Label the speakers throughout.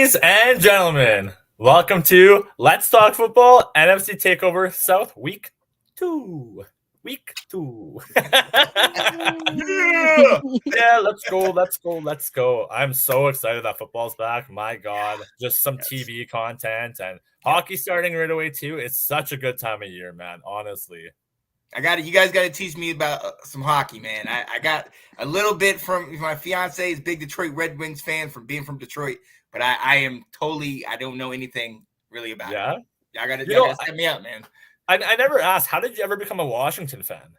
Speaker 1: Ladies and gentlemen, welcome to Let's Talk Football NFC Takeover South Week 2. Week 2. Yeah, let's go. I'm so excited that football's back. My God, just some TV content and hockey starting right away too. It's such a good time of year, man, honestly.
Speaker 2: You guys got to teach me about some hockey, man. I got a little bit from my fiance is big Detroit Red Wings fan from being from Detroit, but I don't know anything really about it. I got to set me up, man.
Speaker 1: I never asked, how did you ever become a Washington fan?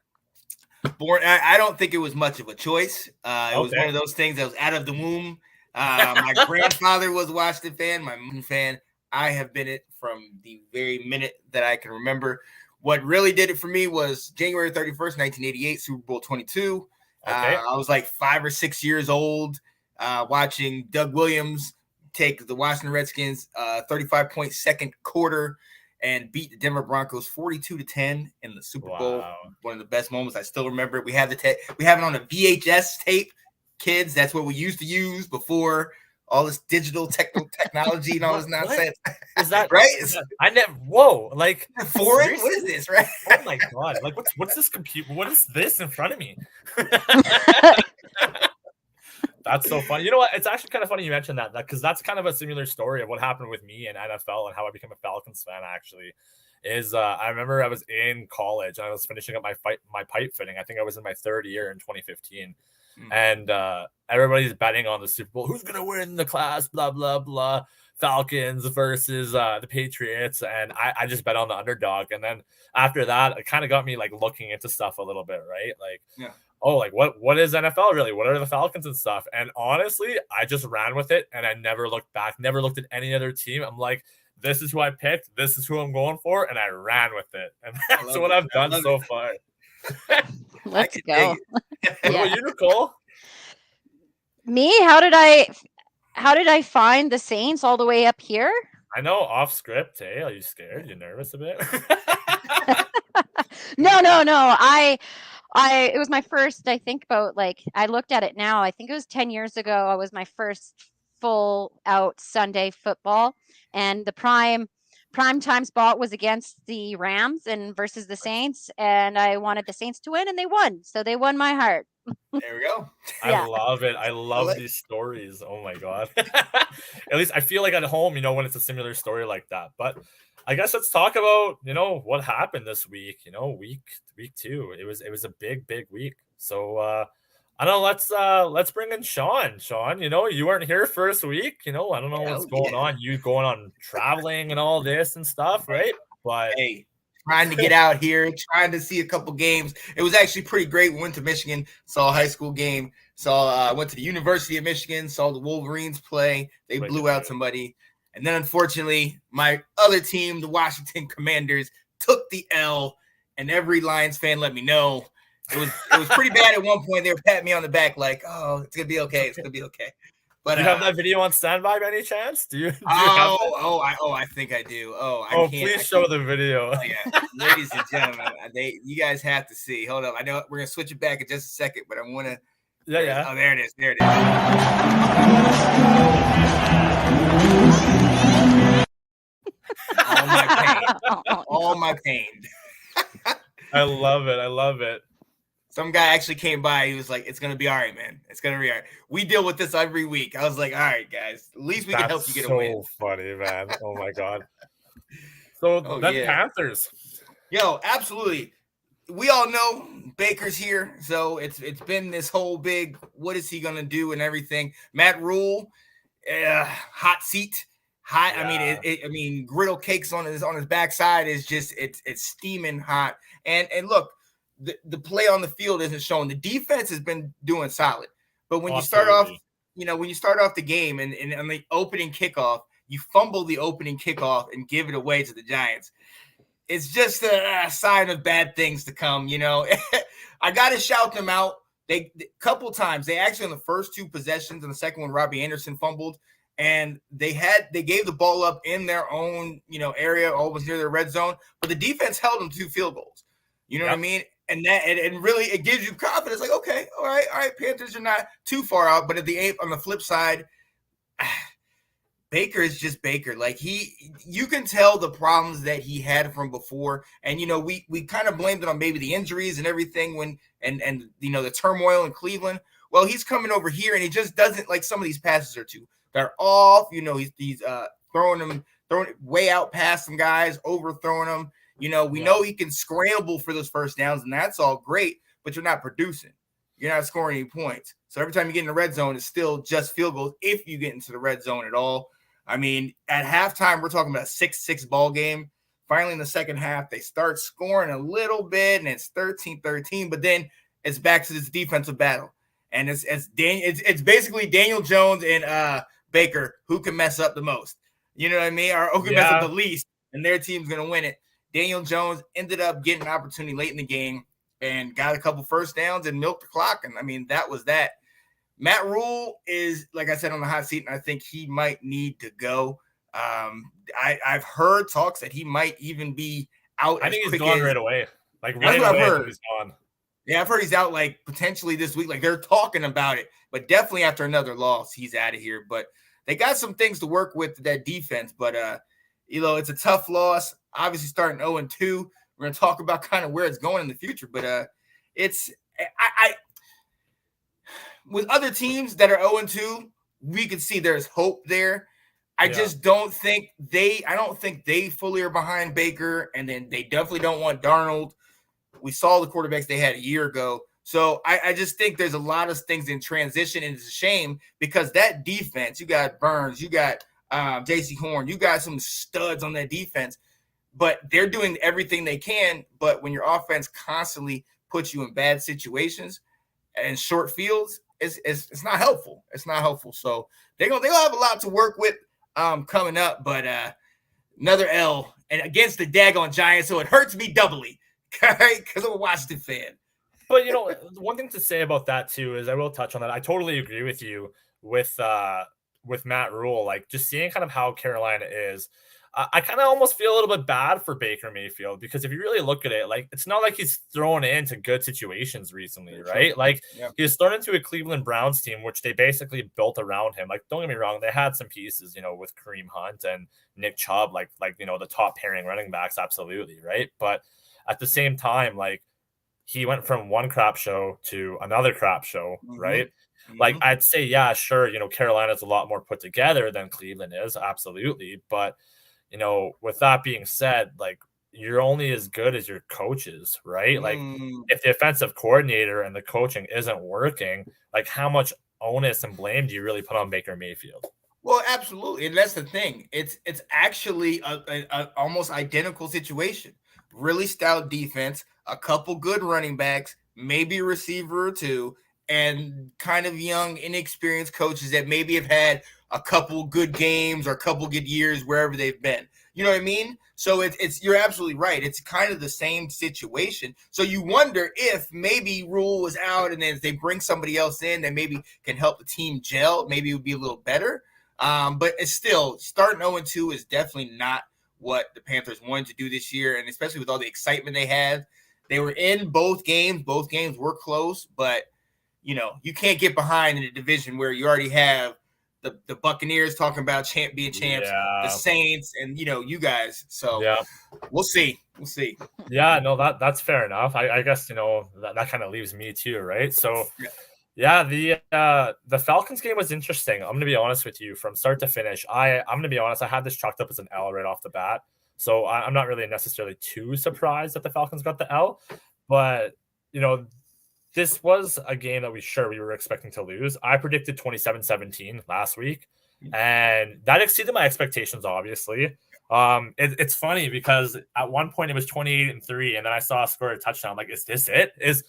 Speaker 2: I don't think it was much of a choice. It was one of those things that was out of the womb. My grandfather was a Washington fan, my mom fan. I have been it from the very minute that I can remember. What really did it for me was January 31st, 1988, Super Bowl 22. I was like 5 or 6 years old watching Doug Williams take the Washington Redskins 35-point second quarter and beat the Denver Broncos 42-10 in the Super Bowl. One of the best moments. I still remember it. We have it on a VHS tape, kids. That's what we used to use before all this digital technology and all this nonsense.
Speaker 1: Is that
Speaker 2: right?
Speaker 1: Like
Speaker 2: foreign? Seriously? What is this, right?
Speaker 1: Oh my God. Like what's this computer? What is this in front of me? That's so funny. You know what? It's actually kind of funny you mentioned that because that's kind of a similar story of what happened with me in NFL and how I became a Falcons fan, actually. I remember I was in college and I was finishing up my pipe fitting. I think I was in my third year in 2015. And everybody's betting on the Super Bowl. Who's gonna win the class? Blah blah blah. Falcons versus the Patriots, and I just bet on the underdog. And then after that, it kind of got me like looking into stuff a little bit, right? Like, like what is NFL really? What are the Falcons and stuff? And honestly, I just ran with it, and I never looked back. Never looked at any other team. I'm like, this is who I picked. This is who I'm going for, and I ran with it. And that's what I've done so far.
Speaker 3: Let's go.
Speaker 1: What about you, Nicole?
Speaker 3: Me? How did I find the Saints all the way up here?
Speaker 1: I know, off script. Hey, are you scared? You nervous a bit?
Speaker 3: No. It was my first, I think about I looked at it now. I think it was 10 years ago. It was my first full out Sunday football, and the prime time spot was against the Rams and versus the Saints, and I wanted the Saints to win, and they won. So they won my heart.
Speaker 2: There we go.
Speaker 1: I love it. I love these stories. Oh my God. At least I feel like at home, when it's a similar story like that. But I guess let's talk about, what happened this week, week 2. It was a big week. So I don't know, let's bring in Sean. Sean, you weren't here first week, I don't know what's going on. You going on traveling and all this and stuff, right? But
Speaker 2: hey, trying to get out here, trying to see a couple games. It was actually pretty great. We went to Michigan, saw a high school game, went to the University of Michigan, saw the Wolverines play. They blew out somebody. And then unfortunately, my other team, the Washington Commanders, took the L, and every Lions fan let me know. It was pretty bad at one point. They were patting me on the back like, oh, it's going to be okay. It's going to be okay. But
Speaker 1: do you have that video on standby by any chance? Do you
Speaker 2: I think I do.
Speaker 1: Please show the video.
Speaker 2: Oh, yeah. Ladies and gentlemen, you guys have to see. Hold up. I know we're going to switch it back in just a second, but I want to.
Speaker 1: Yeah.
Speaker 2: Oh, there it is. All my pain.
Speaker 1: I love it.
Speaker 2: Some guy actually came by. He was like, it's going to be all right, man. It's going to be all right. We deal with this every week. I was like, all right, guys. At least we can help you get a win.
Speaker 1: So funny, man. Oh, my God. So Panthers.
Speaker 2: Yo, absolutely. We all know Baker's here. So it's been this whole big, what is he going to do and everything. Matt Rule, hot seat. Hot. Yeah. I mean, griddle cakes on his backside is just, it's steaming hot. And look, the play on the field isn't showing. The defense has been doing solid, but when you start off the game and on the opening kickoff, you fumble the opening kickoff and give it away to the Giants. It's just a sign of bad things to come. I got to shout them out. They couple times, they actually on the first 2 possessions, and the second one, Robbie Anderson fumbled, and they gave the ball up in their own, area, almost near their red zone, but the defense held them to 2 field goals. You know what I mean? And that and really it gives you confidence. Like, okay, all right, Panthers are not too far out. But on the flip side, Baker is just Baker. Like you can tell the problems that he had from before. And, we kind of blamed it on maybe the injuries and everything and the turmoil in Cleveland. Well, he's coming over here and he just doesn't, like, some of these passes are too. They're off. He's throwing it way out past some guys, overthrowing them. We know he can scramble for those first downs, and that's all great, but you're not producing. You're not scoring any points. So every time you get in the red zone, it's still just field goals if you get into the red zone at all. I mean, at halftime, we're talking about a 6-6 ball game. Finally, in the second half, they start scoring a little bit, and it's 13-13, but then it's back to this defensive battle. And it's basically Daniel Jones and Baker who can mess up the most. You know what I mean? Or who can mess up the least, and their team's going to win it. Daniel Jones ended up getting an opportunity late in the game and got a couple first downs and milked the clock. And, I mean, that was that. Matt Rule is, like I said, on the hot seat, and I think he might need to go. I've heard talks that he might even be out.
Speaker 1: I think he's gone right away. Like, right
Speaker 2: away,
Speaker 1: I've heard. He's gone.
Speaker 2: Yeah, I've heard he's out, like, potentially this week. Like, they're talking about it. But definitely after another loss, he's out of here. But they got some things to work with that defense. But, it's a tough loss. Obviously, starting 0-2. We're going to talk about kind of where it's going in the future. But it's with other teams that are 0-2, we can see there's hope there. I just don't think they fully are behind Baker, and then they definitely don't want Darnold. We saw the quarterbacks they had a year ago. So I just think there's a lot of things in transition, and it's a shame because that defense, you got Burns, you got J.C. Horn, you got some studs on that defense, but they're doing everything they can. But when your offense constantly puts you in bad situations and short fields, it's not helpful. It's not helpful. So they'll have a lot to work with coming up. But another L and against the daggone Giants, so it hurts me doubly, okay? Because I'm a Washington fan.
Speaker 1: But one thing to say about that too is I will touch on that. I totally agree with you with Matt Rule. Like, just seeing kind of how Carolina is. I kind of almost feel a little bit bad for Baker Mayfield because if you really look at it, like, it's not like he's thrown into good situations recently, right? Like, he's thrown into a Cleveland Browns team, which they basically built around him. Like, don't get me wrong, they had some pieces, with Kareem Hunt and Nick Chubb, like the top pairing running backs, absolutely, right? But at the same time, like, he went from one crap show to another crap show, right? Mm-hmm. Like, I'd say, yeah, sure, Carolina's a lot more put together than Cleveland is, absolutely, but with that being said, like, you're only as good as your coaches, right? Like, if the offensive coordinator and the coaching isn't working, like, how much onus and blame do you really put on Baker Mayfield?
Speaker 2: Well, absolutely. And that's the thing. It's actually a almost identical situation. Really stout defense, a couple good running backs, maybe a receiver or two, and kind of young, inexperienced coaches that maybe have had a couple good games or a couple good years wherever they've been. You know what I mean? So it's you're absolutely right. It's kind of the same situation. So you wonder if maybe Rule was out and then if they bring somebody else in that maybe can help the team gel, maybe it would be a little better. But it's still, starting 0-2 is definitely not what the Panthers wanted to do this year, and especially with all the excitement they had. They were in both games. Both games were close, but you can't get behind in a division where you already have the Buccaneers talking about being champs, the Saints, and you guys. So we'll see.
Speaker 1: Yeah, no, that's fair enough. I guess that kind of leaves me too, right? So the Falcons game was interesting. I'm gonna be honest with you, from start to finish. I'm gonna be honest. I had this chalked up as an L right off the bat, so I'm not really necessarily too surprised that the Falcons got the L, but this was a game that we were expecting to lose. I predicted 27-17 last week, and that exceeded my expectations, obviously. It's funny because at one point it was 28-3, and then I saw a score a touchdown. I'm like, is this it? Is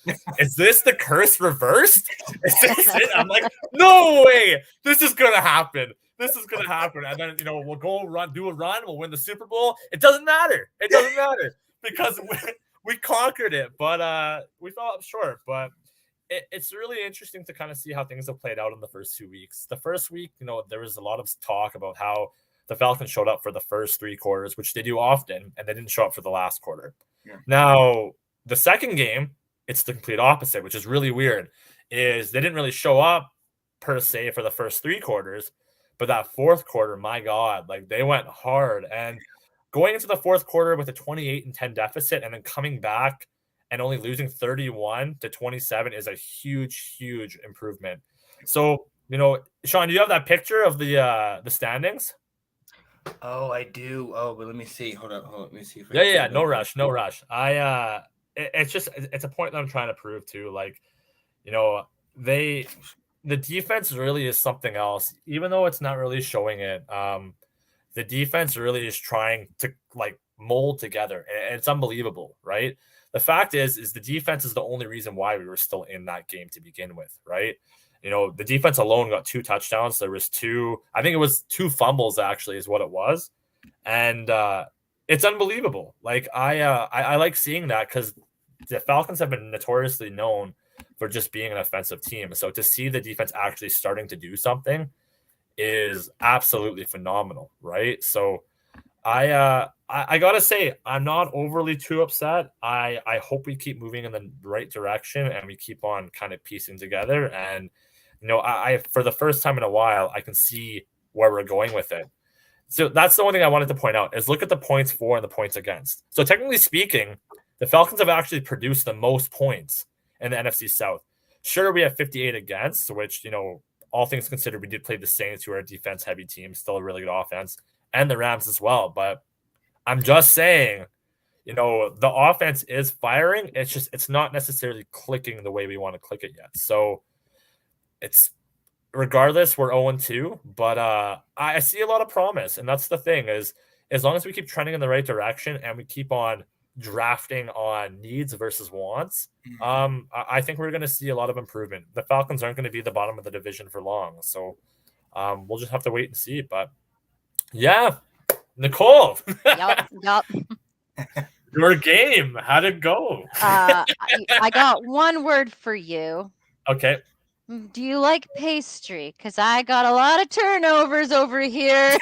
Speaker 1: this the curse reversed? Is this it? I'm like, no way! This is gonna happen. And then we'll do a run, we'll win the Super Bowl. It doesn't matter. Because we conquered it, but we fell up short. But it's really interesting to kind of see how things have played out in the first 2 weeks. The first week, there was a lot of talk about how the Falcons showed up for the first 3 quarters, which they do often, and they didn't show up for the last quarter. Yeah. Now, the second game, it's the complete opposite, which is really weird, is they didn't really show up per se for the first 3 quarters, But that fourth quarter, my God, like they went hard. And going into the fourth quarter with a 28-10 deficit and then coming back and only losing 31-27 is a huge, huge improvement. So, Sean, do you have that picture of the standings?
Speaker 2: Oh, I do. Oh, but let me see. Hold up. Let me see. If
Speaker 1: Yeah. No rush. It's a point that I'm trying to prove too. Like, the defense really is something else, even though it's not really showing it. The defense really is trying to like mold together, and it's unbelievable, right? The fact is the defense is the only reason why we were still in that game to begin with, right? The defense alone got 2 touchdowns. There was 2 fumbles actually is what it was. And it's unbelievable. Like I like seeing that because the Falcons have been notoriously known for just being an offensive team. So to see the defense actually starting to do something is absolutely phenomenal, right? So I gotta say I'm not overly too upset. I hope we keep moving in the right direction and we keep on kind of piecing together. And I for the first time in a while I can see where we're going with it. So that's the one thing I wanted to point out is look at the points for and the points against. So technically speaking, the Falcons have actually produced the most points in the NFC South. Sure, we have 58 against, which, all things considered, we did play the Saints, who are a defense-heavy team, still a really good offense, and the Rams as well. But I'm just saying, the offense is firing. It's not necessarily clicking the way we want to click it yet. So regardless, we're 0-2, but I see a lot of promise. And that's the thing is, as long as we keep trending in the right direction and we keep on drafting on needs versus wants, I think we're going to see a lot of improvement. The Falcons aren't going to be the bottom of the division for long. So we'll just have to wait and see. But yeah, Nicole.
Speaker 3: Yup.
Speaker 1: Your game. How'd it go?
Speaker 3: I got one word for you.
Speaker 1: Okay.
Speaker 3: Do you like pastry? Because I got a lot of turnovers over here.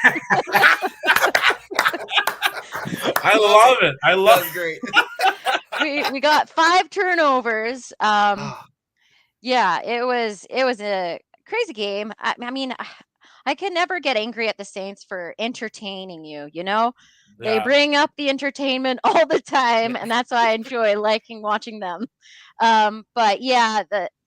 Speaker 1: I love it. I love
Speaker 2: it. Great.
Speaker 3: we got 5 turnovers. Yeah, it was a crazy game. I mean, I can never get angry at the Saints for entertaining you. They bring up the entertainment all the time, and that's why I enjoy watching them. But yeah,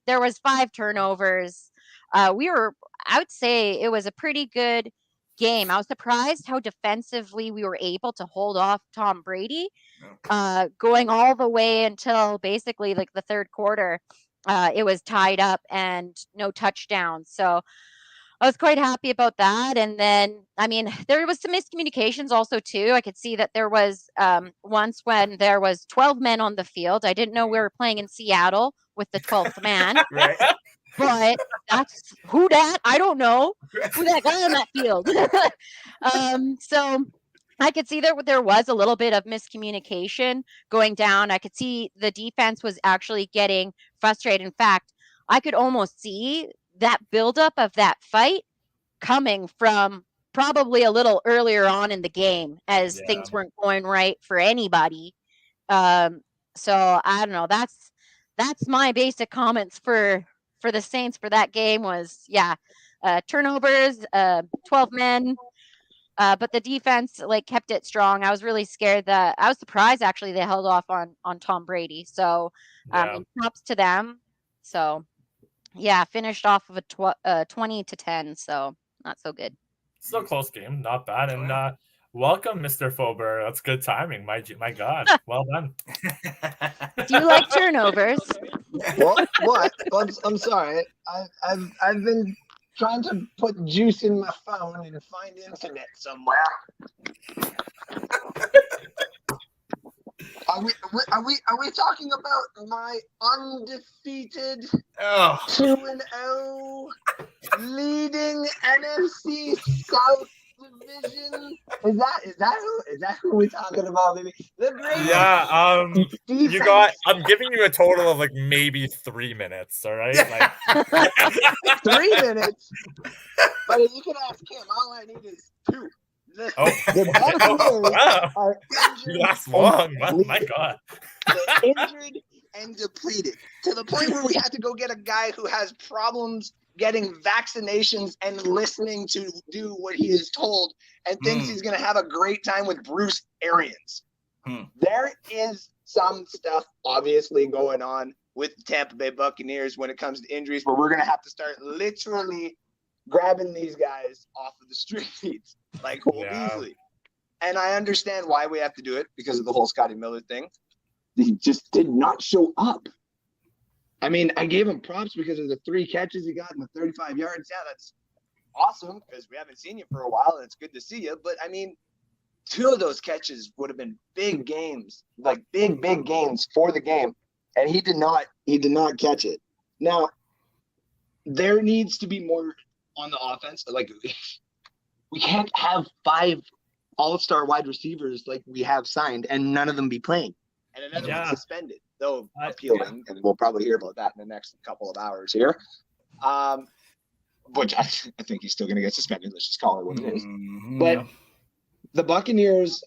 Speaker 3: there was 5 turnovers. I would say it was a pretty good game. I was surprised how defensively we were able to hold off Tom Brady, going all the way until basically like the third quarter. It was tied up and no touchdowns. So I was quite happy about that. And then, there was some miscommunications also too. I could see that there was once when there was 12 men on the field. I didn't know we were playing in Seattle with the 12th man.
Speaker 2: Right.
Speaker 3: But that's who that, I don't know who that guy on that field. So I could see there was a little bit of miscommunication going down. I could see the defense was actually getting frustrated. In fact, I could almost see that buildup of that fight coming from probably a little earlier on in the game as things weren't going right for anybody. So I don't know. That's my basic comments for the Saints for that game was, turnovers, 12 men. But the defense kept it strong. I was really scared I was surprised actually they held off on Tom Brady. So props to them. So finished off of a 20-10. So not so good.
Speaker 1: Still a close game, not bad. And welcome, Mr. Fober. That's good timing. My God, well done.
Speaker 3: Do you like turnovers?
Speaker 4: What? I'm sorry. I've been trying to put juice in my phone and find internet somewhere. Are we talking about my undefeated 2-0 leading NFC South division? Is that who we're talking about, baby?
Speaker 1: I'm giving you a total of maybe 3 minutes, all right?
Speaker 4: 3 minutes. But if you can ask him, all I need is 2. The are injured.
Speaker 1: That's long. My God.
Speaker 4: They're injured and depleted to the point where we had to go get a guy who has problems getting vaccinations and listening to do what he is told and thinks he's going to have a great time with Bruce Arians. There is some stuff obviously going on with the Tampa Bay Buccaneers when it comes to injuries, where we're going to have to start literally grabbing these guys off of the streets like Cole Beasley. And I understand why we have to do it because of the whole Scotty Miller thing. He just did not show up. I mean, I gave him props because of the 3 catches he got in the 35 yards. Yeah, that's awesome because we haven't seen you for a while and it's good to see you. But I mean, 2 of those catches would have been big games, like big games for the game. And he did not catch it. Now, there needs to be more on the offense. Like, we can't have 5 all-star wide receivers like we have signed and none of them be playing. And another one suspended, though appealing, and we'll probably hear about that in the next couple of hours here. Which I think he's still going to get suspended. Let's just call it what it is. But the Buccaneers,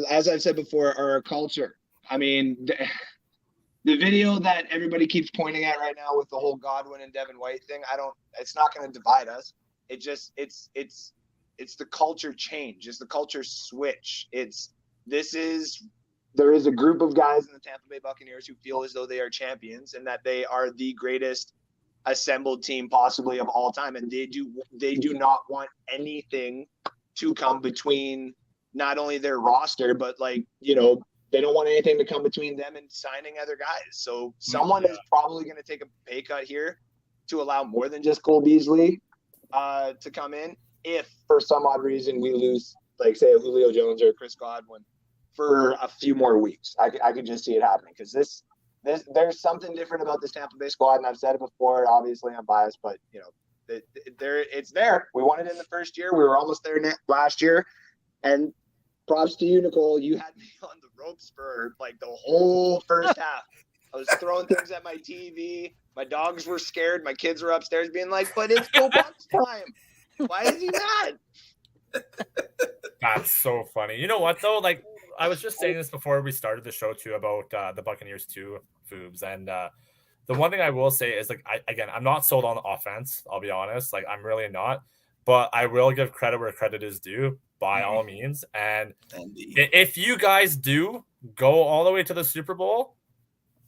Speaker 4: as I've said before, are a culture. I mean, the video that everybody keeps pointing at right now with the whole Godwin and Devin White thing, it's not going to divide us. It just, it's the culture change. It's the culture switch. There is a group of guys in the Tampa Bay Buccaneers who feel as though they are champions and that they are the greatest assembled team possibly of all time. And they do not want anything to come between not only their roster, but like, you know, they don't want anything to come between them and signing other guys. So someone is probably going to take a pay cut here to allow more than just Cole Beasley to come in. If for some odd reason we lose, like say a Julio Jones or Chris Godwin for a few more weeks, I could just see it happening because there's something different about this Tampa Bay squad, and I've said it before. Obviously, I'm biased, but you know, it's there. We won it in the first year. We were almost there last year, and props to you, Nicole. You had me on the ropes for like the whole first half. I was throwing things at my TV. My dogs were scared. My kids were upstairs being like, "But it's Go Bucs time. Why is he mad?"
Speaker 1: That's so funny. You know what though? Like, I was just saying this before we started the show too about the Buccaneers too, Foobs. And the one thing I will say is like, I'm not sold on the offense. I'll be honest. Like, I'm really not. But I will give credit where credit is due by all means. And if you guys do go all the way to the Super Bowl,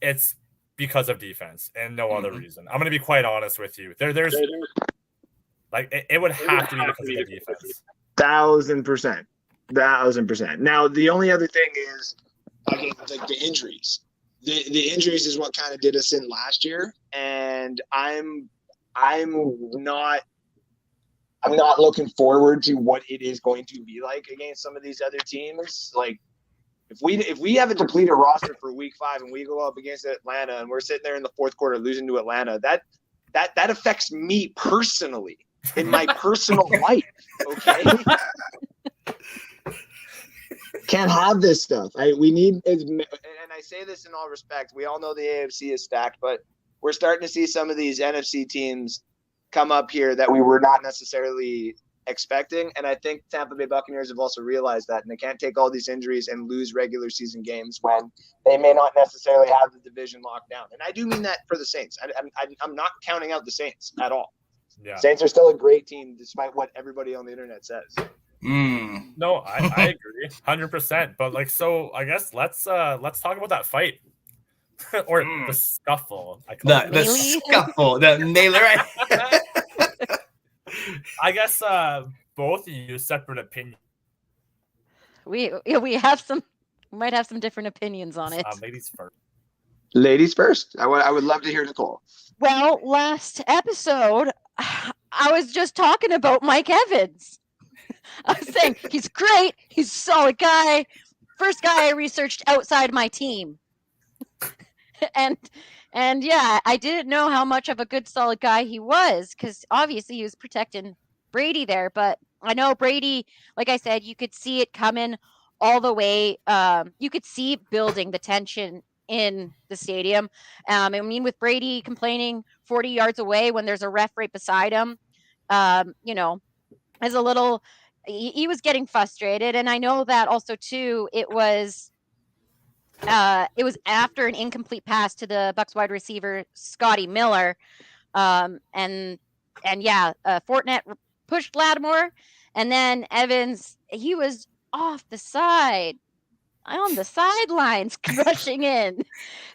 Speaker 1: it's because of defense and no other reason. I'm going to be quite honest with you. There's like it would have to be because of the defense.
Speaker 4: 1,000%. 1,000%. Now, the only other thing is, like the injuries. The injuries is what kind of did us in last year, and I'm not looking forward to what it is going to be like against some of these other teams. Like, if we have a depleted roster for Week 5 and we go up against Atlanta and we're sitting there in the fourth quarter losing to Atlanta, that affects me personally in my personal life. Okay. Can't have this stuff. We need, and I say this in all respect. We all know the AFC is stacked, but we're starting to see some of these NFC teams come up here that we were not necessarily expecting. And I think Tampa Bay Buccaneers have also realized that, and they can't take all these injuries and lose regular season games when they may not necessarily have the division locked down. And I do mean that for the Saints. I'm not counting out the Saints at all.
Speaker 1: Yeah.
Speaker 4: Saints are still a great team, despite what everybody on the internet says.
Speaker 1: No, I agree 100%. But like, so I guess let's talk about that fight or the scuffle.
Speaker 2: The scuffle, the melee. Right?
Speaker 1: I guess both of you separate opinions.
Speaker 3: We might have some different opinions on it.
Speaker 1: Ladies first.
Speaker 4: Ladies first. I would love to hear Nicole.
Speaker 3: Well, last episode, I was just talking about Mike Evans. I was saying he's great. He's a solid guy. First guy I researched outside my team. and yeah, I didn't know how much of a good solid guy he was because obviously he was protecting Brady there. But I know Brady, like I said, you could see it coming all the way. You could see building the tension in the stadium. I mean, with Brady complaining 40 yards away when there's a ref right beside him, you know, as a little, he was getting frustrated. And I know that also too, it was after an incomplete pass to the Bucs wide receiver, Scotty Miller. And Fortnite pushed Lattimore, and then Evans, he was off the side, on the sidelines, rushing in.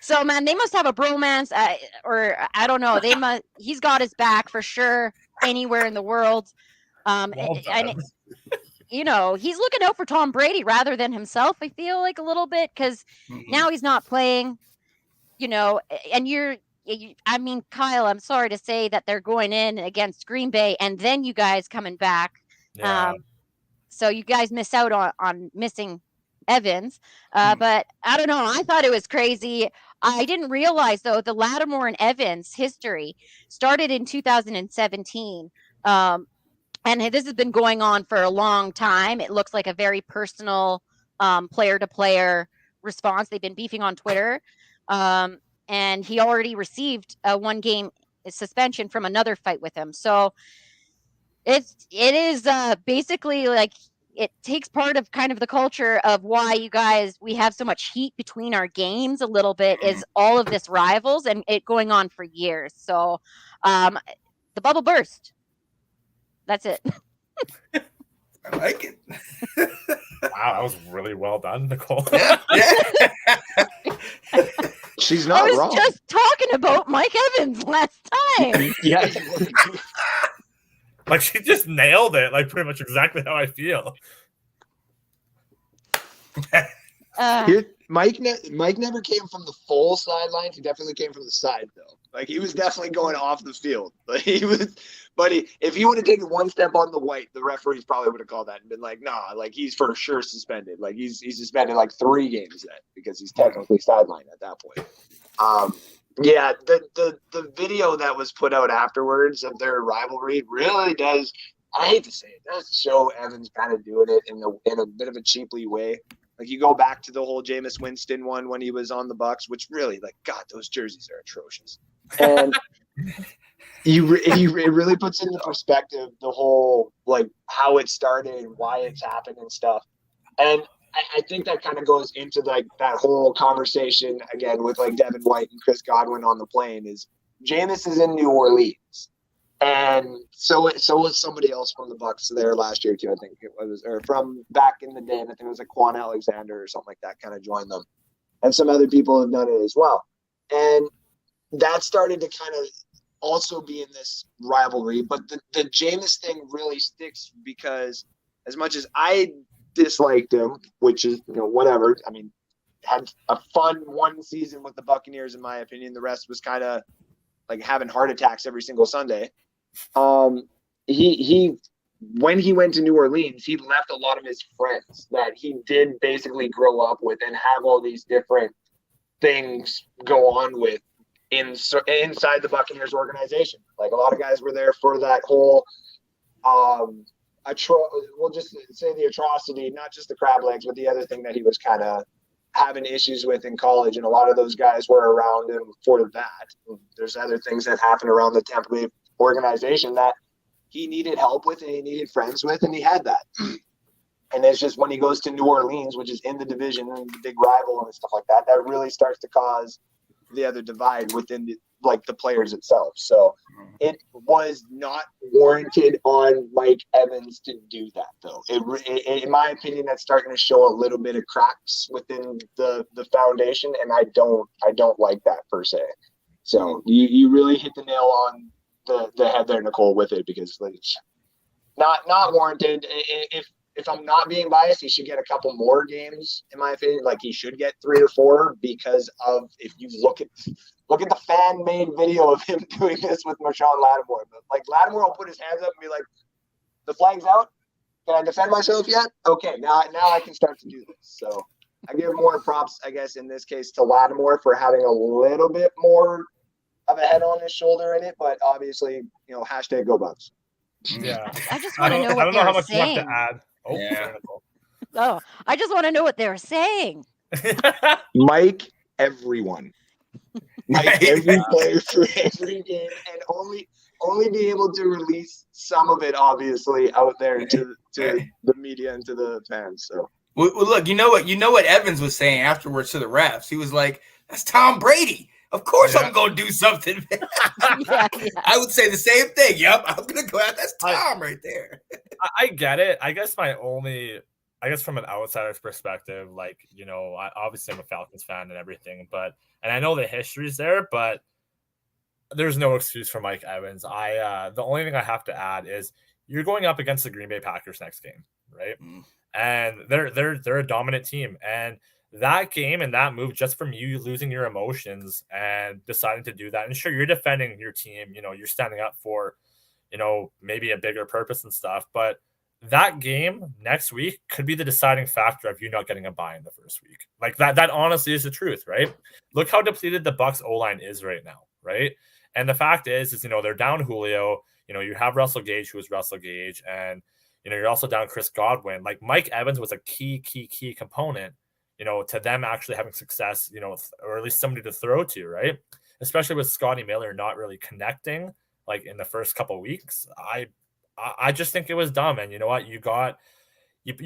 Speaker 3: So, man, they must have a bromance, or I don't know. He's got his back for sure anywhere in the world. And he's looking out for Tom Brady rather than himself, I feel like, a little bit, because now he's not playing, and Kyle, I'm sorry to say that they're going in against Green Bay and then you guys coming back.
Speaker 1: Yeah.
Speaker 3: So you guys miss out on missing Evans. But I don't know. I thought it was crazy. I didn't realize, though, the Lattimore and Evans history started in 2017. And this has been going on for a long time. It looks like a very personal player-to-player response. They've been beefing on Twitter. And he already received a 1-game suspension from another fight with him. So it is basically like it takes part of kind of the culture of why we have so much heat between our games a little bit, is all of this rivals and it going on for years. So the bubble burst. That's it.
Speaker 2: I like it.
Speaker 1: Wow, that was really well done, Nicole.
Speaker 2: Yeah.
Speaker 4: She's not wrong.
Speaker 3: I was just talking about Mike Evans last time.
Speaker 4: Yeah.
Speaker 1: Like, she just nailed it, like, pretty much exactly how I feel.
Speaker 4: Mike never came from the full sidelines. He definitely came from the side, though. Like, he was definitely going off the field. Like, if he would have taken one step on the white, the referees probably would have called that and been like, nah, like, he's for sure suspended. Like, he's suspended like 3 games then, because he's technically sidelined at that point. Yeah, the video that was put out afterwards of their rivalry really does, I hate to say it, does show Evans kind of doing it in a bit of a cheaply way. Like, you go back to the whole Jameis Winston one when he was on the Bucs, which really, like, God, those jerseys are atrocious. And it really puts into perspective the whole, like, how it started and why it's happened and stuff. And I think that kind of goes into, like, that whole conversation again with, like, Devin White and Chris Godwin on the plane is Jameis is in New Orleans. And so was somebody else from the Bucs there last year too. I think it was, or from back in the day. I think it was like Quan Alexander or something like that kind of joined them. And some other people have done it as well. And that started to kind of also be in this rivalry. But the Jameis thing really sticks because as much as I disliked him, which is, whatever. I mean, had a fun one season with the Buccaneers, in my opinion. The rest was kind of like having heart attacks every single Sunday. He when he went to New Orleans, he left a lot of his friends that he did basically grow up with and have all these different thjust go on with inside the Buccaneers organization. Like, a lot of guys were there for that whole we'll just say the atrocity, not just the crab legs, but the other thing that he was kind of having issues with in college, and a lot of those guys were around him for that. There's other things that happen around the Tampa Bay organization that he needed help with and he needed friends with, and he had that. And it's just when he goes to New Orleans, which is in the division and the big rival and stuff like that, that really starts to cause the other divide within the players itself. So it was not warranted on Mike Evans to do that, though. In my opinion, that's starting to show a little bit of cracks within the foundation, and I don't like that per se. So you really hit the nail on the head there, Nicole, with it, because like, not warranted. If I'm not being biased, he should get a couple more games, in my opinion. Like, he should get 3 or 4 because of, if you look at the fan-made video of him doing this with Marshawn Lattimore. But, like, Lattimore will put his hands up and be like, the flag's out? Can I defend myself yet? Okay, now I can start to do this. So I give more props, I guess, in this case to Lattimore for having a little bit more of a head on his shoulder in it. But obviously, hashtag go Bucs.
Speaker 1: Yeah.
Speaker 3: I just want to know what
Speaker 1: I don't know how
Speaker 3: they're
Speaker 1: much
Speaker 3: saying.
Speaker 1: left to add. Oh,
Speaker 2: Yeah.
Speaker 3: Oh, I just want to know what they're saying.
Speaker 4: Mike, everyone. Mike, every player for every game, and only be able to release some of it, obviously, out there to the media and to the fans. So,
Speaker 2: well, look, you know what Evans was saying afterwards to the refs. He was like, "That's Tom Brady." Of course, I'm gonna do something.
Speaker 3: Yeah.
Speaker 2: I would say the same thing. Yep, I'm gonna go out. That's Tom right there.
Speaker 1: I get it. I guess from an outsider's perspective, like, obviously I'm a Falcons fan and everything, and I know the history's there, but there's no excuse for Mike Evans. The only thing I have to add is you're going up against the Green Bay Packers next game, right? And they're a dominant team, and that game and that move, just from you losing your emotions and deciding to do that, and sure, you're defending your team, you're standing up for, maybe a bigger purpose and stuff, but that game next week could be the deciding factor of you not getting a bye in the first week. Like that honestly is the truth, right? Look how depleted the Bucs O-line is right now, right? And the fact is they're down Julio, you have Russell Gage, who is Russell Gage, and you're also down Chris Godwin. Like Mike Evans was a key component, to them actually having success, or at least somebody to throw to, right? Especially with Scotty Miller not really connecting, like in the first couple of weeks. I just think it was dumb. And you know what? You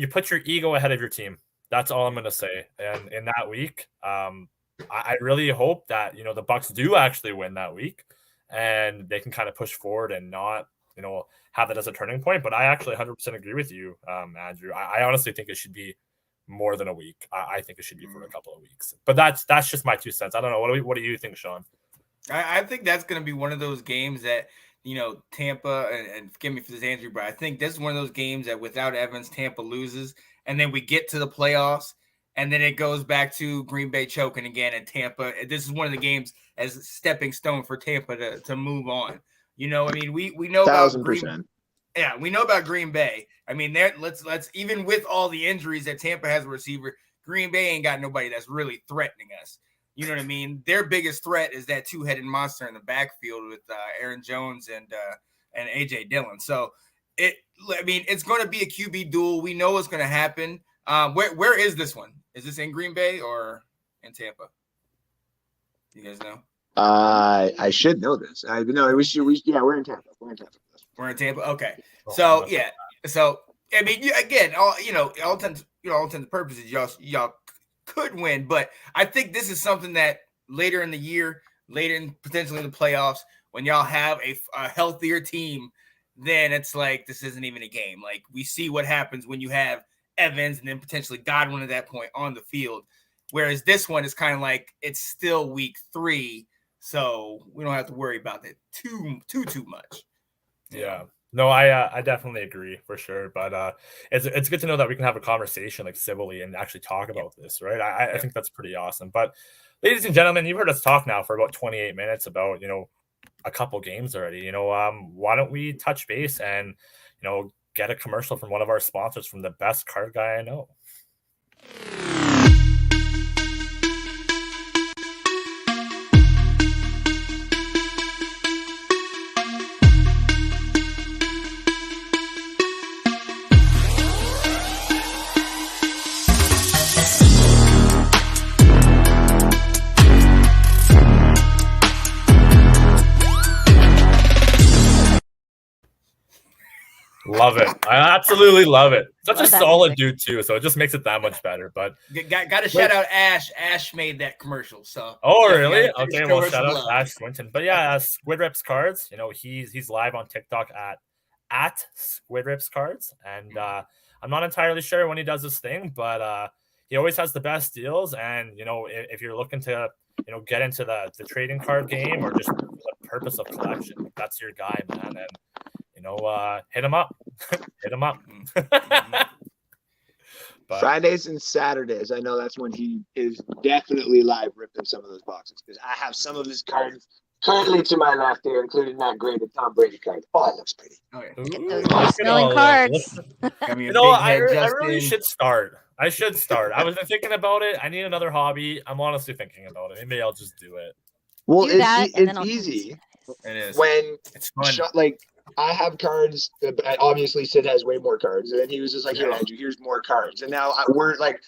Speaker 1: put your ego ahead of your team. That's all I'm going to say. And in that week, I really hope that, the Bucs do actually win that week and they can kind of push forward and not, have that as a turning point. But I actually 100% agree with you, Andrew. I honestly think it should be more than a week. I think it should be for a couple of weeks. But that's just my 2 cents. I don't know. What do you think, Sean?
Speaker 2: I think that's going to be one of those games that, Tampa, and forgive me for this, Andrew, but I think this is one of those games that without Evans, Tampa loses. And then we get to the playoffs, and then it goes back to Green Bay choking again, and Tampa. This is one of the games as a stepping stone for Tampa to move on. We know about
Speaker 4: 1,000%.
Speaker 2: Yeah, we know about Green Bay. I mean, let's even with all the injuries that Tampa has a receiver, Green Bay ain't got nobody that's really threatening us. You know what I mean? Their biggest threat is that two-headed monster in the backfield with Aaron Jones and AJ Dillon. So it's going to be a QB duel. We know what's going to happen. Where is this one? Is this in Green Bay or in Tampa? You guys know?
Speaker 4: I should know this. We're in Tampa.
Speaker 2: We're in Tampa. Okay. So yeah. So I mean, again, all intents and purposes, y'all could win, but I think this is something that later in the year, potentially in the playoffs, when y'all have a healthier team, then it's like this isn't even a game. Like we see what happens when you have Evans and then potentially Godwin at that point on the field. Whereas this one is kind of like it's still week 3, so we don't have to worry about that too much.
Speaker 1: Yeah. No, I definitely agree for sure. But it's good to know that we can have a conversation like civilly and actually talk about this, right? I think that's pretty awesome. But ladies and gentlemen, you've heard us talk now for about 28 minutes about, a couple games already. Why don't we touch base and, get a commercial from one of our sponsors, from the best card guy I know. Love it. I absolutely love it. Such a solid dude too, so it just makes it that much better. But
Speaker 2: got to shout out Ash. Ash made that commercial. So
Speaker 1: really? Okay, well, shout out Ash Swinton. But yeah, Squid Rips Cards. He's live on TikTok at Squid Rips Cards, and I'm not entirely sure when he does this thing, but he always has the best deals. And if you're looking to get into the trading card game or just the purpose of collection, that's your guy, man. And hit him up. Hit him up.
Speaker 4: But Fridays and Saturdays, I know that's when he is definitely live ripping some of those boxes, because I have some of his cards currently to my left here, including that graded Tom Brady card. Oh, it looks pretty.
Speaker 3: Get those smelling cards.
Speaker 1: I really should start. I was thinking about it. I need another hobby. I'm honestly thinking about it. Maybe I'll just do it.
Speaker 4: Well, it's easy.
Speaker 2: It is.
Speaker 4: When
Speaker 2: it's fun.
Speaker 4: I have cards. Obviously, Sid has way more cards, and then he was just like, "Here, Andrew, here's more cards." And now we're like,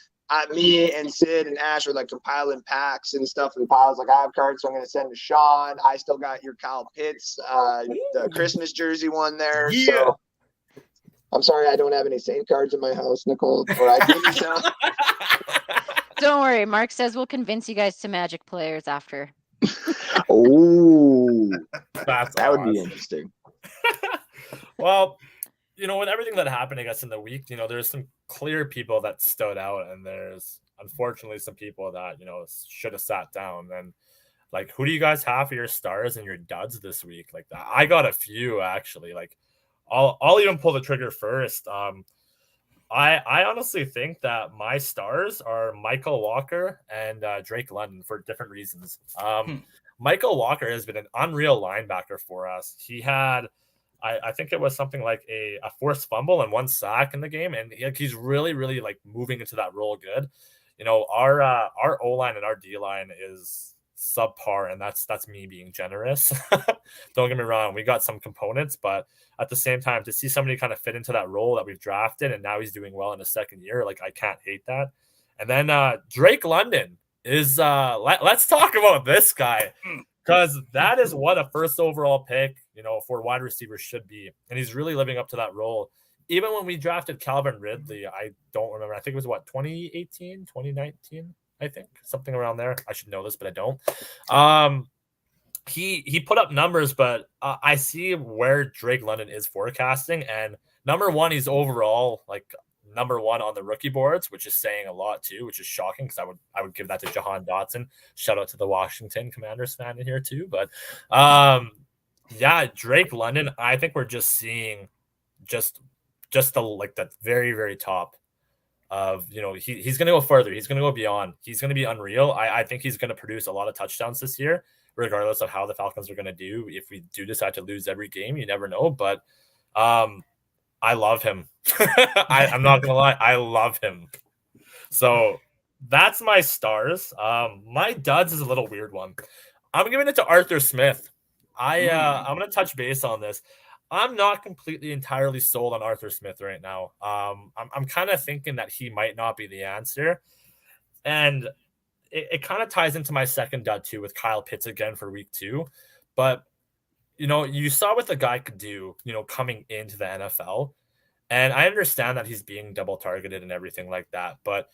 Speaker 4: me and Sid and Ash are like compiling packs and stuff and piles. Like, I have cards, so I'm going to send to Sean. I still got your Kyle Pitts, the Christmas jersey one there. Yeah. So I'm sorry I don't have any Saint cards in my house, Nicole. Or I didn't. So.
Speaker 3: Don't worry, Mark says we'll convince you guys to Magic players after.
Speaker 4: Oh,
Speaker 1: That's
Speaker 4: that would be
Speaker 1: awesome.
Speaker 4: interesting.
Speaker 1: Well, with everything that happened, I guess, in the week, there's some clear people that stood out, and there's unfortunately some people that, should have sat down. And like, who do you guys have for your stars and your duds this week? Like, I got a few actually. Like, I'll even pull the trigger first. I honestly think that my stars are Michael Walker and Drake London for different reasons. Michael Walker has been an unreal linebacker for us. He had, I think it was something like a forced fumble and 1 sack in the game, and he's really, really like moving into that role good. Our O-line and our D-line is subpar, and that's me being generous. Don't get me wrong, we got some components, but at the same time, to see somebody kind of fit into that role that we've drafted, and now he's doing well in his second year, like, I can't hate that. And then Drake London is let's talk about this guy, because that is what a first overall pick, for wide receivers should be, and he's really living up to that role. Even when we drafted Calvin Ridley, I don't remember. I think it was 2018, 2019, I think, something around there. I should know this, but I don't. He put up numbers, but I see where Drake London is forecasting, and number one, he's overall like number one on the rookie boards, which is saying a lot too, which is shocking because I would give that to Jahan Dotson. Shout out to the Washington Commanders fan in here too, but yeah, Drake London, I think we're just seeing just the very, very top of, he's going to go further. He's going to go beyond. He's going to be unreal. I think he's going to produce a lot of touchdowns this year, regardless of how the Falcons are going to do. If we do decide to lose every game, you never know. But I love him. I'm not going to lie. I love him. So that's my stars. My duds is a little weird one. I'm giving it to Arthur Smith. I'm going to touch base on this. I'm not completely entirely sold on Arthur Smith right now. I'm kind of thinking that he might not be the answer. And it kind of ties into my second dud too with Kyle Pitts again for week 2. But, you saw what the guy could do, coming into the NFL. And I understand that he's being double targeted and everything like that. But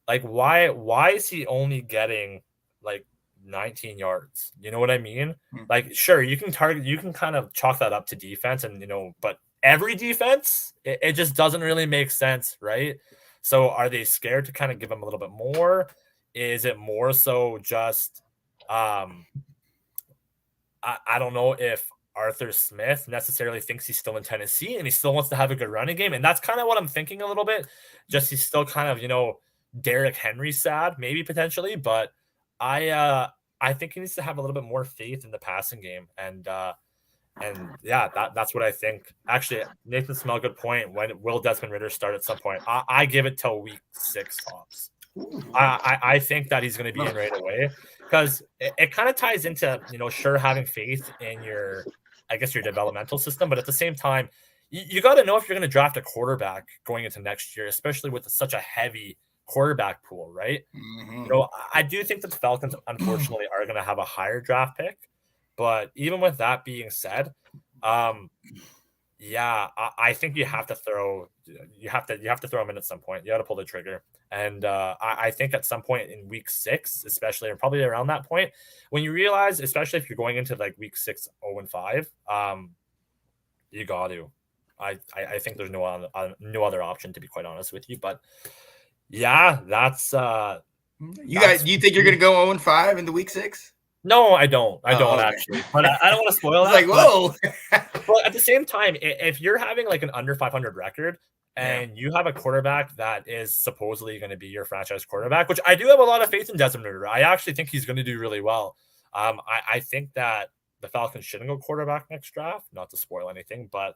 Speaker 1: like, why is he only getting like 19 yards? You know what I mean? Like, sure, you can kind of chalk that up to defense, and but every defense, it just doesn't really make sense, right? So are they scared to kind of give him a little bit more? Is it more so just I don't know if Arthur Smith necessarily thinks he's still in Tennessee and he still wants to have a good running game, and that's kind of what I'm thinking a little bit. Just he's still kind of, Derrick Henry sad, maybe potentially, but I think he needs to have a little bit more faith in the passing game, and yeah, that's what I think. Actually, Nathan Smell, good point. When will Desmond Ridder start at some point? I give it till week 6 tops. I think that he's going to be in right away, because it kind of ties into, sure, having faith in your developmental system, but at the same time, you got to know if you're going to draft a quarterback going into next year, especially with such a heavy quarterback pool, right? I do think that the Falcons, unfortunately, are going to have a higher draft pick, but even with that being said, yeah, I think you have to throw him in at some point. You got to pull the trigger, and I think at some point in week 6, especially, or probably around that point, when you realize, especially if you're going into like week 6 0-5, you got to. I think there's no other option, to be quite honest with you, but. Yeah, that's
Speaker 2: you guys. Do you think you're gonna go 0-5 into week 6?
Speaker 1: No, I don't. I don't
Speaker 2: okay.
Speaker 1: actually, but I don't want to spoil that.
Speaker 2: Like, whoa.
Speaker 1: But at the same time, if you're having like an under 500 record and you have a quarterback that is supposedly going to be your franchise quarterback, which I do have a lot of faith in Desmond Ridder. I actually think he's going to do really well. I think that the Falcons shouldn't go quarterback next draft. Not to spoil anything, but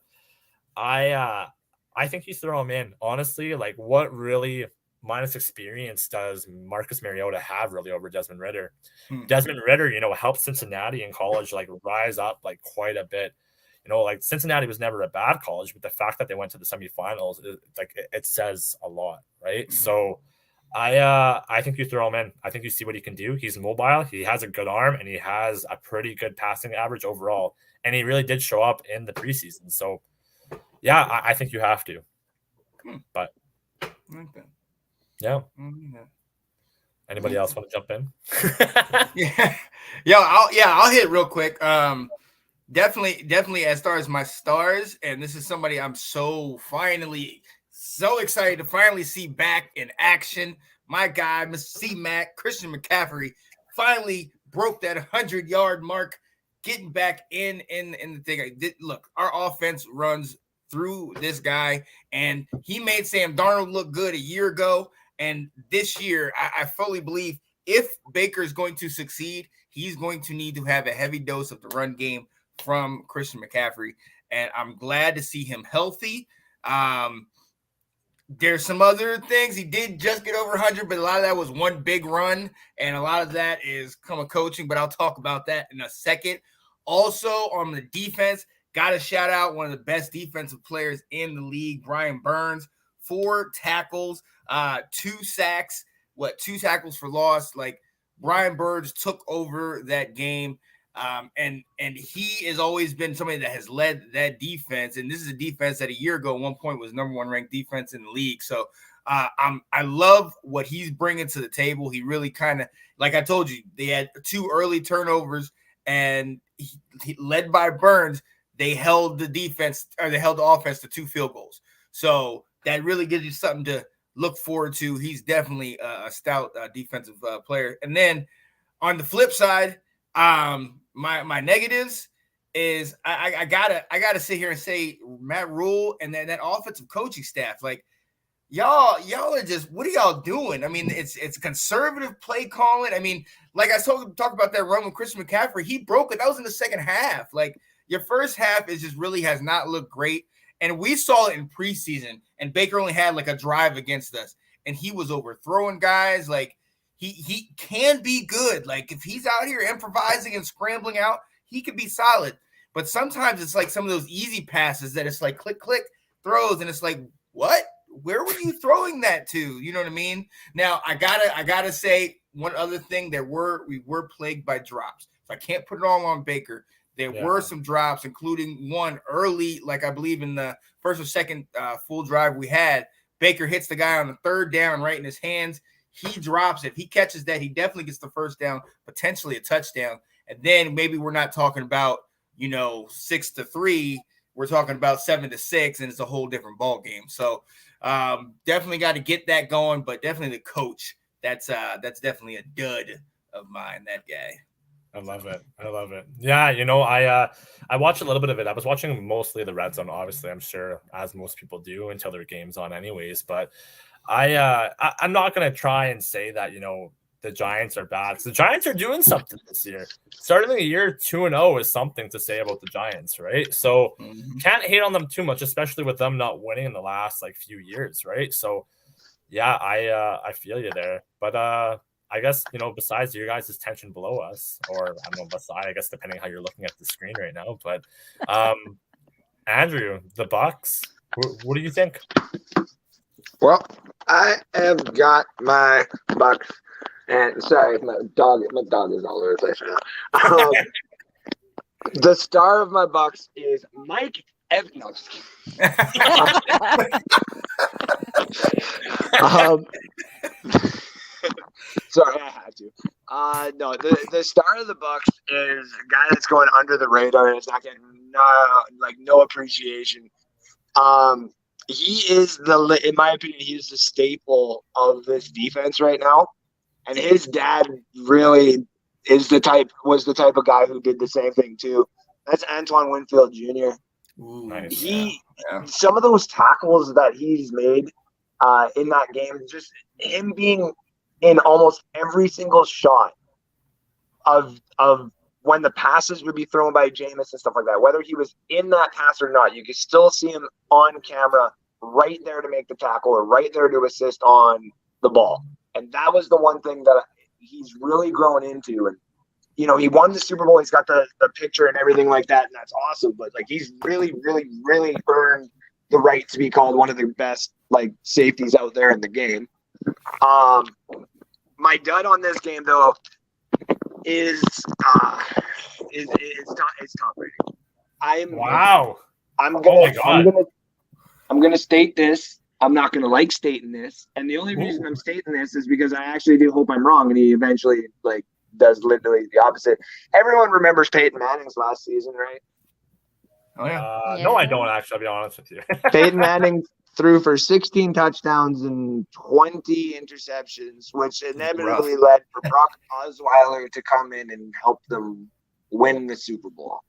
Speaker 1: I think you throw him in. Honestly, like, what really, minus experience, does Marcus Mariota have really over Desmond Ridder? Desmond Ridder, helped Cincinnati in college like rise up like quite a bit. Like, Cincinnati was never a bad college, but the fact that they went to the semifinals, it says a lot, right? So I think you throw him in. I think you see what he can do. He's mobile, he has a good arm, and he has a pretty good passing average overall. And he really did show up in the preseason. So yeah, I think you have to. But yeah. Anybody else want to jump in?
Speaker 2: I'll hit real quick. Definitely as far as my stars, and this is somebody I'm so excited to finally see back in action. My guy, Mr. C-Mac, Christian McCaffrey, finally broke that 100-yard mark, getting back in the thing. Look, our offense runs through this guy, and he made Sam Darnold look good a year ago. And this year, I fully believe if Baker is going to succeed, he's going to need to have a heavy dose of the run game from Christian McCaffrey. And I'm glad to see him healthy. There's some other things. He did just get over 100, but a lot of that was one big run, and a lot of that is come coaching, but I'll talk about that in a second. Also, on the defense, got to shout out one of the best defensive players in the league, Brian Burns. 4 tackles, 2 sacks, 2 tackles for loss. Like, Brian Burns took over that game. And he has always been somebody that has led that defense. And this is a defense that a year ago, at one point, was number 1 ranked defense in the league. So I love what he's bringing to the table. He really kind of, like I told you, they had 2 early turnovers, and he led by Burns, they held the defense, or they held the offense to 2 field goals. So that really gives you something to look forward to. He's definitely a stout defensive player. And then on the flip side, my negatives is I gotta sit here and say Matt Rule and then that offensive coaching staff. Like, y'all are just, what are y'all doing? I mean, it's conservative play calling. I mean, like I talk about that run with Christian McCaffrey, he broke it. That was in the second half. Like, your first half is just really has not looked great. And we saw it in preseason, and Baker only had like a drive against us, and he was overthrowing guys. Like, he can be good. Like, if he's out here improvising and scrambling out, he could be solid. But sometimes it's like some of those easy passes that it's like click, click throws, and it's like, what? Where were you throwing that to? You know what I mean? Now, I gotta say one other thing. We were plagued by drops. So I can't put it all on Baker. There were some drops, including one early, like I believe in the first or second full drive we had. Baker hits the guy on the 3rd down right in his hands. He drops it. If he catches that, he definitely gets the first down, potentially a touchdown. And then maybe we're not talking about, 6-3. We're talking about 7-6, and it's a whole different ball game. So definitely got to get that going, but definitely the coach. That's definitely a dud of mine, that guy.
Speaker 1: I love it. Yeah, I watched a little bit of it. I was watching mostly the Red Zone, obviously, I'm sure, as most people do until their game's on anyways. But I'm not going to try and say that, the Giants are bad. The Giants are doing something this year. Starting the year 2-0 is something to say about the Giants, right? So can't hate on them too much, especially with them not winning in the last few years, right? So yeah, I feel you there. But I guess, besides your guys' tension below us, or I don't know, beside, I guess, depending how you're looking at the screen right now. But Andrew, the Bucs, what do you think?
Speaker 4: Well, I have got my Bucs, and sorry, my dog is all over the place right now. The star of my Bucs is Mike Evans. No, just kidding. Sorry, I had to. No, the star of the Bucs is a guy that's going under the radar and is not getting no appreciation. He is in my opinion, he is the staple of this defense right now. And his dad really was the type of guy who did the same thing too. That's Antoine Winfield Jr.
Speaker 2: Ooh,
Speaker 1: nice.
Speaker 4: Some of those tackles that he's made in that game, just him being in almost every single shot of when the passes would be thrown by Jameis and stuff like that, whether he was in that pass or not, you could still see him on camera right there to make the tackle or right there to assist on the ball. And that was the one thing that he's really grown into. And, he won the Super Bowl. He's got the picture and everything like that, and that's awesome. But, he's really, really, really earned the right to be called one of the best, safeties out there in the game. My dud on this game, though, is Tom Brady.
Speaker 1: Wow.
Speaker 4: I'm gonna state this. I'm not going to like stating this. And the only reason I'm stating this is because I actually do hope I'm wrong. And he eventually does literally the opposite. Everyone remembers Peyton Manning's last season, right?
Speaker 2: Oh, yeah.
Speaker 1: No, I don't actually. I'll be honest with you.
Speaker 4: Peyton Manning threw for 16 touchdowns and 20 interceptions, which inevitably led for Brock Osweiler to come in and help them win the Super Bowl.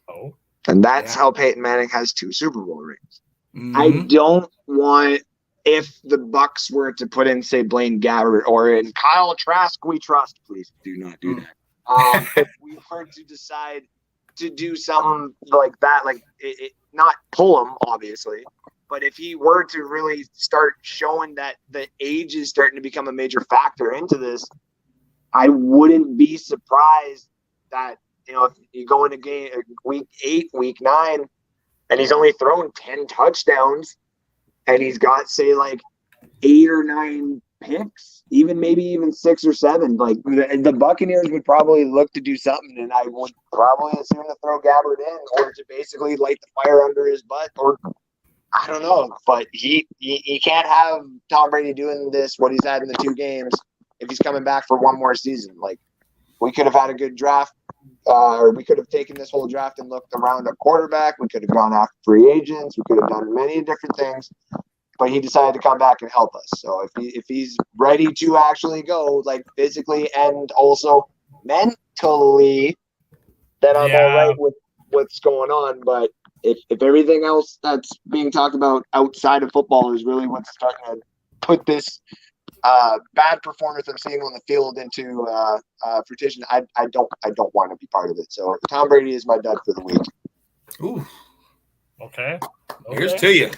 Speaker 1: Oh.
Speaker 4: And that's how Peyton Manning has 2 Super Bowl rings.
Speaker 2: Mm-hmm.
Speaker 4: I don't want, if the Bucs were to put in, say, Blaine Gabbert or in Kyle Trask, we trust, please do not do that. If we were to decide to do something like that, like it not pull him, obviously, but if he were to really start showing that the age is starting to become a major factor into this, I wouldn't be surprised that, if you go into game week 8, week 9, and he's only thrown 10 touchdowns, and he's got, say, 8 or 9 picks, maybe even 6 or 7. Like the Buccaneers would probably look to do something, and I would probably assume to throw Gabbert in or to basically light the fire under his butt, or I don't know. But he can't have Tom Brady doing this, what he's had in the 2 games, if he's coming back for one more season. Like, we could have had a good draft. Or we could have taken this whole draft and looked around at quarterback. We could have gone after free agents. We could have done many different things, but he decided to come back and help us. So if he's ready to actually go, physically and also mentally, then I'm all right with what's going on. But if everything else that's being talked about outside of football is really what's starting to put this bad performance I'm seeing on the field into fruition, I don't want to be part of it. So Tom Brady is my dud for the week.
Speaker 2: Ooh.
Speaker 1: Okay.
Speaker 2: Here's to you.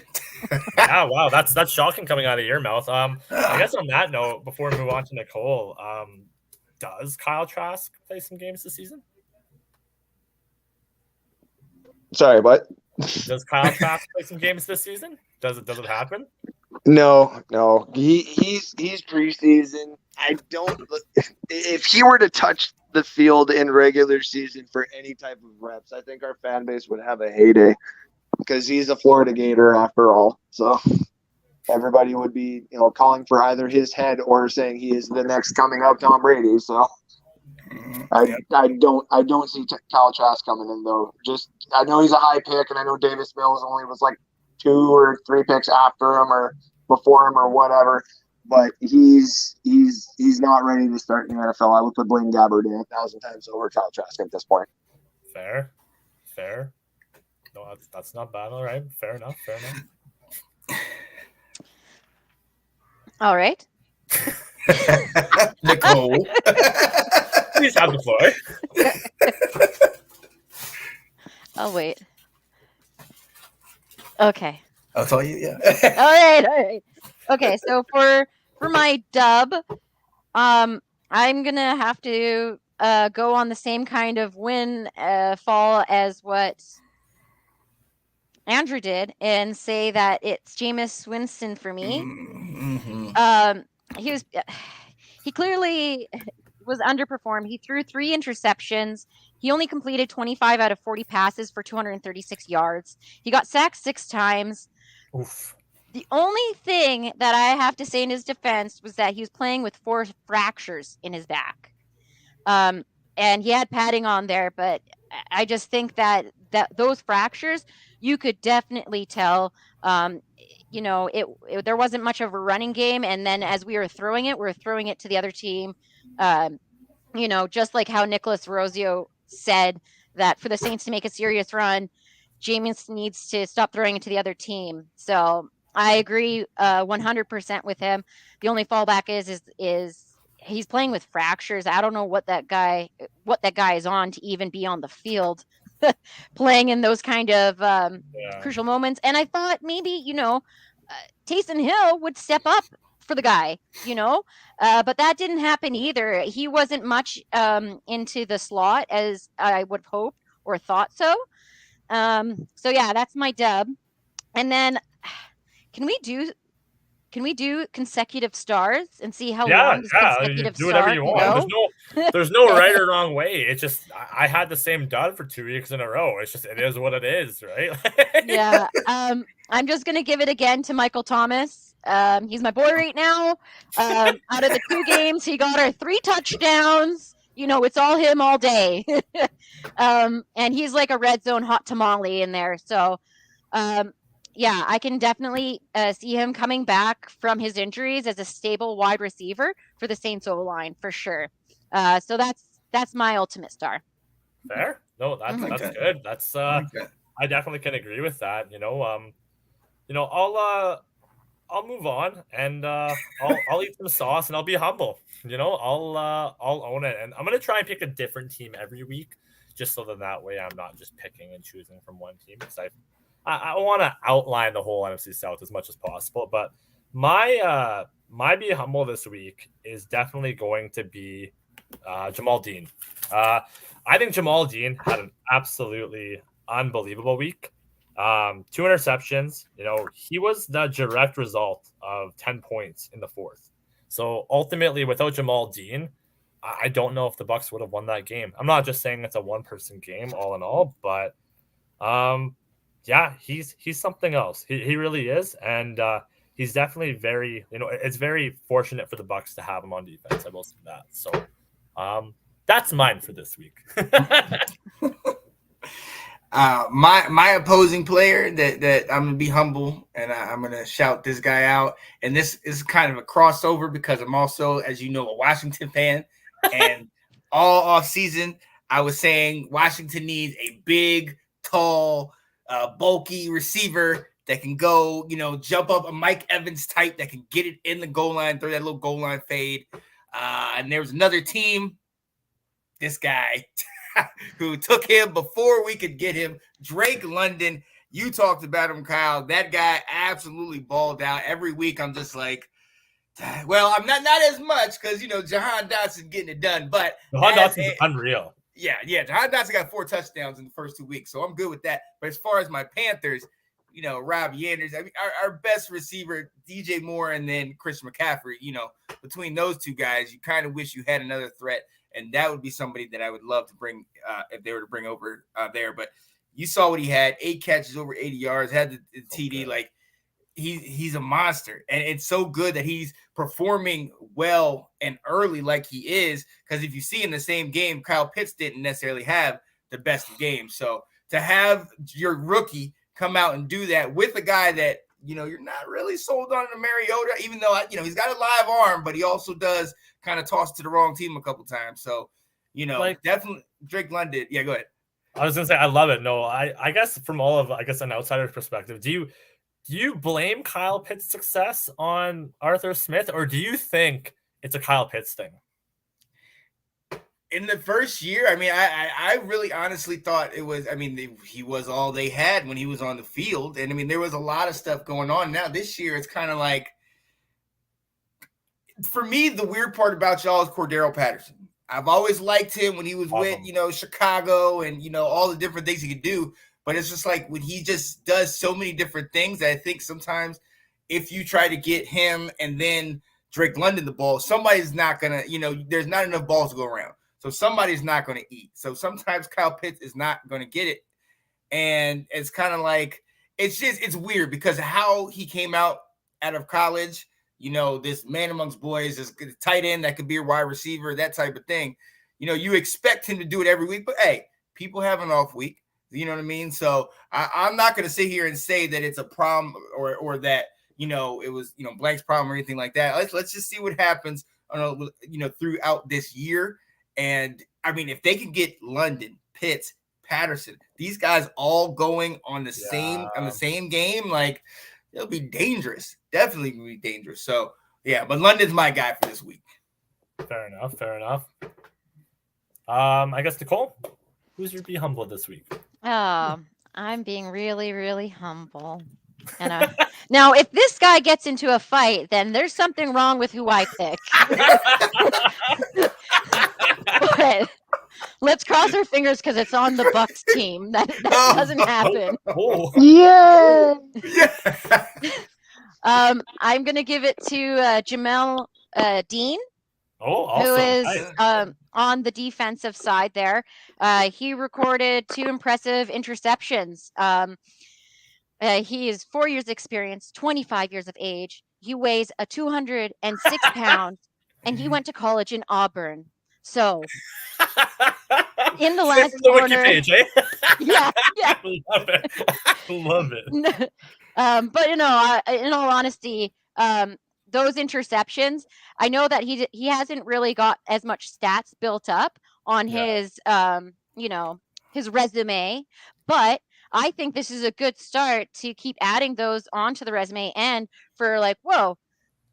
Speaker 1: Yeah, wow, that's shocking coming out of your mouth. I guess on that note, before we move on to Nicole, does Kyle Trask play some games this season?
Speaker 4: Sorry, what?
Speaker 1: Does Kyle Trask play some games this season? Does it happen?
Speaker 4: No. He's preseason. I don't. If he were to touch the field in regular season for any type of reps, I think our fan base would have a heyday, because he's a Florida Gator after all. So everybody would be, calling for either his head or saying he is the next coming up Tom Brady. So I don't see Kyle Trask coming in though. Just, I know he's a high pick, and I know Davis Mills only was 2 or 3 picks after him or before him or whatever, but he's not ready to start in the NFL. I would put Blaine Gabbert in 1,000 times over Kyle Trask at this point.
Speaker 1: Fair. No, that's not bad. All right, fair enough.
Speaker 3: All right.
Speaker 2: Nicole.
Speaker 1: Please have the floor.
Speaker 3: I'll wait. Okay.
Speaker 2: I'll tell you, yeah.
Speaker 3: All right. Okay, so for my dub, I'm gonna have to go on the same kind of win fall as what Andrew did and say that it's Jameis Winston for me.
Speaker 2: Mm-hmm.
Speaker 3: He clearly was underperformed. He threw 3 interceptions. He only completed 25 out of 40 passes for 236 yards. He got sacked 6 times.
Speaker 1: Oof.
Speaker 3: The only thing that I have to say in his defense was that he was playing with 4 fractures in his back. And he had padding on there, but I just think that those fractures, you could definitely tell, there wasn't much of a running game. And then as we were throwing it to the other team, just like how Nicholas Rosio said that for the Saints to make a serious run, Jameis needs to stop throwing it to the other team. So I agree 100% with him. The only fallback is he's playing with fractures. I don't know what that guy is on to even be on the field playing in those kind of crucial moments. And I thought maybe, Taysom Hill would step up for the guy, but that didn't happen either. He wasn't much into the slot as I would have hoped or thought so. So yeah, that's my dub. And then can Can we do consecutive stars and see how
Speaker 1: Yeah,
Speaker 3: long this
Speaker 1: yeah.
Speaker 3: consecutive
Speaker 1: Do whatever
Speaker 3: star
Speaker 1: you
Speaker 3: can
Speaker 1: want.
Speaker 3: go?
Speaker 1: There's no right or wrong way. It's just I had the same dud for 2 weeks in a row. It's just it is what it is, right?
Speaker 3: Yeah. I'm just gonna give it again to Michael Thomas. He's my boy right now. Out of the 2 games, he got our 3 touchdowns. You know, it's all him all day. And he's like a red zone hot tamale in there. So, yeah, I can definitely see him coming back from his injuries as a stable wide receiver for the Saints O-line for sure. So that's my ultimate star.
Speaker 1: Fair. No, that's good. That's I definitely can agree with that. I'll move on and I'll eat some sauce and I'll be humble. I'll own it, and I'm gonna try and pick a different team every week, just so that way I'm not just picking and choosing from one team, because I want to outline the whole NFC South as much as possible. But my be humble this week is definitely going to be Jamal Dean. I think Jamal Dean had an absolutely unbelievable week. 2 interceptions. He was the direct result of 10 points in the 4th. So ultimately, without Jamal Dean, I don't know if the Bucs would have won that game. I'm not just saying it's a one-person game, all in all, but yeah, he's something else. He really is, and he's definitely very. It's very fortunate for the Bucs to have him on defense. I will say that. So that's mine for this week.
Speaker 2: My opposing player that I'm gonna be humble and I'm gonna shout this guy out, and this is kind of a crossover because I'm also, as you know, a Washington fan, and all off season I was saying Washington needs a big, tall, bulky receiver that can go, jump up, a Mike Evans type that can get it in the goal line, throw that little goal line fade. And there was another team, this guy. Who took him before we could get him, Drake London. You talked about him, Kyle. That guy absolutely balled out. Every week I'm just like, well, I'm not as much because, Jahan Dotson getting it done. But
Speaker 1: Jahan Dotson's unreal.
Speaker 2: Yeah. Jahan Dotson got 4 touchdowns in the first 2 weeks, so I'm good with that. But as far as my Panthers, Rob Yanders, I mean, our best receiver, DJ Moore, and then Chris McCaffrey, between those 2 guys, you kind of wish you had another threat. And that would be somebody that I would love to bring if they were to bring over there. But you saw what he had: 8 catches, over 80 yards, had the TD. Okay. Like he's a monster, and it's so good that he's performing well and early, like he is. Because if you see in the same game, Kyle Pitts didn't necessarily have the best game. So to have your rookie come out and do that with a guy that you're not really sold on in Mariota, even though he's got a live arm, but he also does kind of toss to the wrong team a couple times. So, definitely Drake London. Yeah, go ahead.
Speaker 1: I was gonna say I love it. No, I guess from all of an outsider's perspective, do you blame Kyle Pitts' success on Arthur Smith, or do you think it's a Kyle Pitts thing?
Speaker 2: In the first year, I mean, I really honestly thought it was. I mean, he was all they had when he was on the field, and I mean, there was a lot of stuff going on. Now this year, it's kind of like, for me, the weird part about y'all is Cordero Patterson. I've always liked him when he was with Chicago and all the different things he could do, but it's just like when he just does so many different things that I think sometimes if you try to get him and then Drake London the ball, somebody's not gonna. There's not enough balls to go around. So somebody's not going to eat. So sometimes Kyle Pitts is not going to get it. And it's kind of like, it's weird because how he came out of college, this man amongst boys, this tight end that could be a wide receiver, that type of thing. You expect him to do it every week, but hey, people have an off week. You know what I mean? So I'm not going to sit here and say that it's a problem or that, it was, Blank's problem or anything like that. Let's just see what happens, throughout this year. And I mean, if they can get London, Pitts, Patterson, these guys all going on the same game, like it'll be dangerous. Definitely be dangerous. So yeah, but London's my guy for this week.
Speaker 1: Fair enough. I guess Nicole, who's your be humble this week?
Speaker 3: I'm being really, really humble. And now, if this guy gets into a fight, then there's something wrong with who I pick. But let's cross our fingers because it's on the Bucs team. That doesn't happen.
Speaker 4: Yeah.
Speaker 3: I'm going to give it to Jamel Dean.
Speaker 1: Oh, awesome.
Speaker 3: Who is on the defensive side there. He recorded 2 impressive interceptions. He is 4 years experience, 25 years of age. He weighs 206 pounds, and he went to college in Auburn. So, in the last corner,
Speaker 1: page, eh?
Speaker 3: yeah.
Speaker 1: Love it. Love it.
Speaker 3: But in all honesty, those interceptions, I know that he hasn't really got as much stats built up on his his resume, but I think this is a good start to keep adding those onto the resume. And for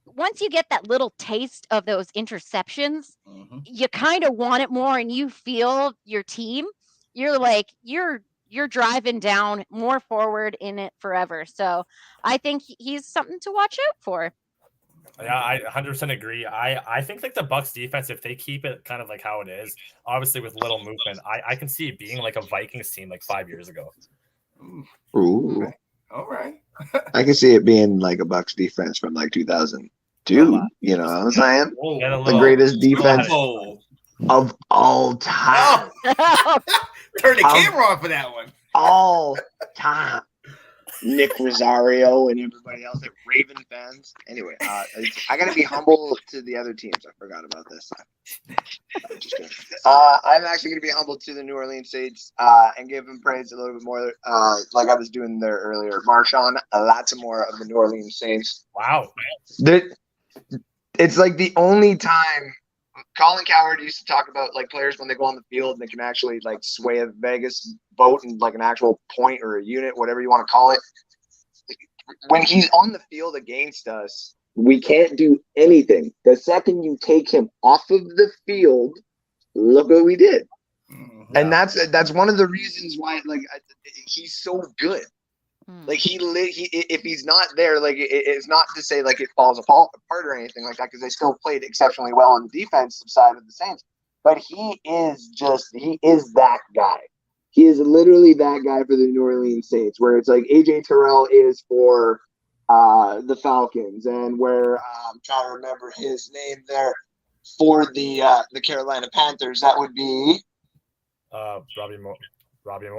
Speaker 3: once you get that little taste of those interceptions, you kind of want it more, and you feel your team. You're like you're driving down more forward in it forever. So I think he's something to watch out for.
Speaker 1: Yeah, I 100% agree. I think like the Bucs defense, if they keep it kind of like how it is, obviously with little movement, I can see it being like a Vikings team like 5 years ago.
Speaker 4: Ooh.
Speaker 2: All right.
Speaker 4: I can see it being like a Bucs defense from like 2002. You know what I'm saying? The greatest defense of all time.
Speaker 2: Turn the camera on for that one.
Speaker 4: All time. Nick Rosario and everybody else, like Raven fans. Anyway, I got to be humble to the other teams. I forgot about this. I'm actually going to be humble to the New Orleans Saints and give them praise a little bit more, like I was doing there earlier. Marshawn Lattimore of the New Orleans Saints.
Speaker 1: Wow.
Speaker 4: It's like the only time Colin Cowherd used to talk about like players when they go on the field and they can actually like sway a Vegas vote in like an actual point or a unit, whatever you want to call it. When he's on the field against us, we can't do anything. The second you take him off of the field, look what we did. Yeah. And that's one of the reasons why like he's so good. Like if he's not there, like it's not to say like it falls apart or anything like that, because they still played exceptionally well on the defensive side of the Saints. But he is that guy. He is literally that guy for the New Orleans Saints, where it's like AJ Terrell is for the Falcons, and where I'm trying to remember his name there for the Carolina Panthers. That would be
Speaker 1: Robbie Moore.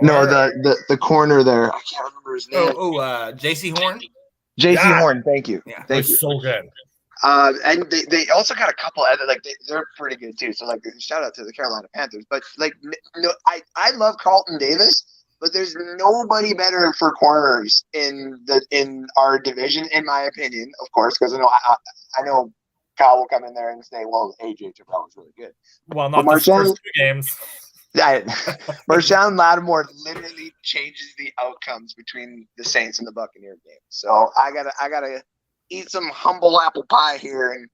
Speaker 4: No, the corner there. I can't remember his name.
Speaker 2: J.C. Horn.
Speaker 4: J.C. Horn. Thank you.
Speaker 2: Yeah.
Speaker 4: Thank you.
Speaker 1: So good.
Speaker 4: And they also got a couple other they're pretty good too. So like shout out to the Carolina Panthers. But like I love Carlton Davis, but there's nobody better for corners in our division, in my opinion. Of course, because I know Kyle will come in there and say, well, AJ Terrell is really good.
Speaker 1: Well, not the first 2 games.
Speaker 4: Marshawn Lattimore literally changes the outcomes between the Saints and the Buccaneer game. So I gotta eat some humble apple pie here and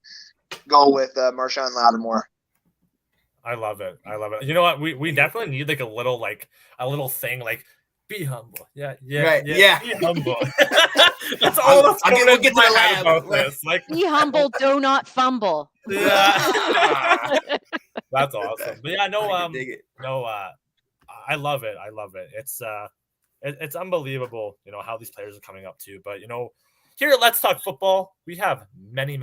Speaker 4: go with Marshawn Lattimore.
Speaker 1: I love it. You know what? We definitely need like a little thing like be humble. Yeah. Be humble. That's all that's going to get my head about this. Like
Speaker 3: be humble, do not fumble.
Speaker 1: Yeah. That's awesome. But yeah, I love it. It's unbelievable, how these players are coming up too. But here at Let's Talk Football, we have many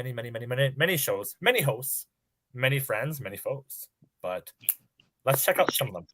Speaker 1: shows, many hosts, many friends, many folks. But let's check out some of them.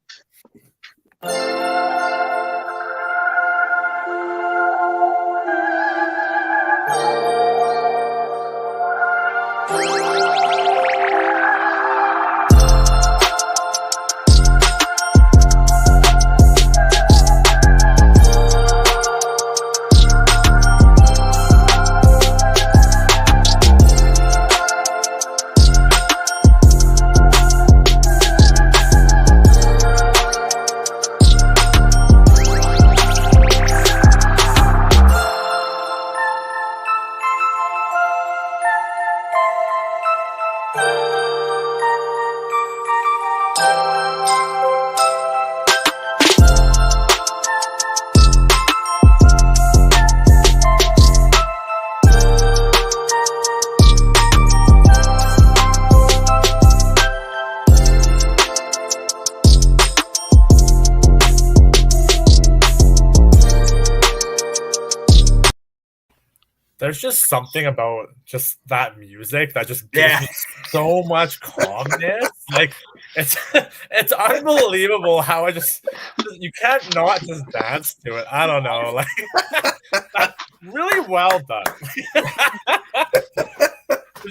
Speaker 1: just something about just that music that just gives me so much calmness. Like it's unbelievable how you can't not just dance to it. I don't know. Like that's really well done.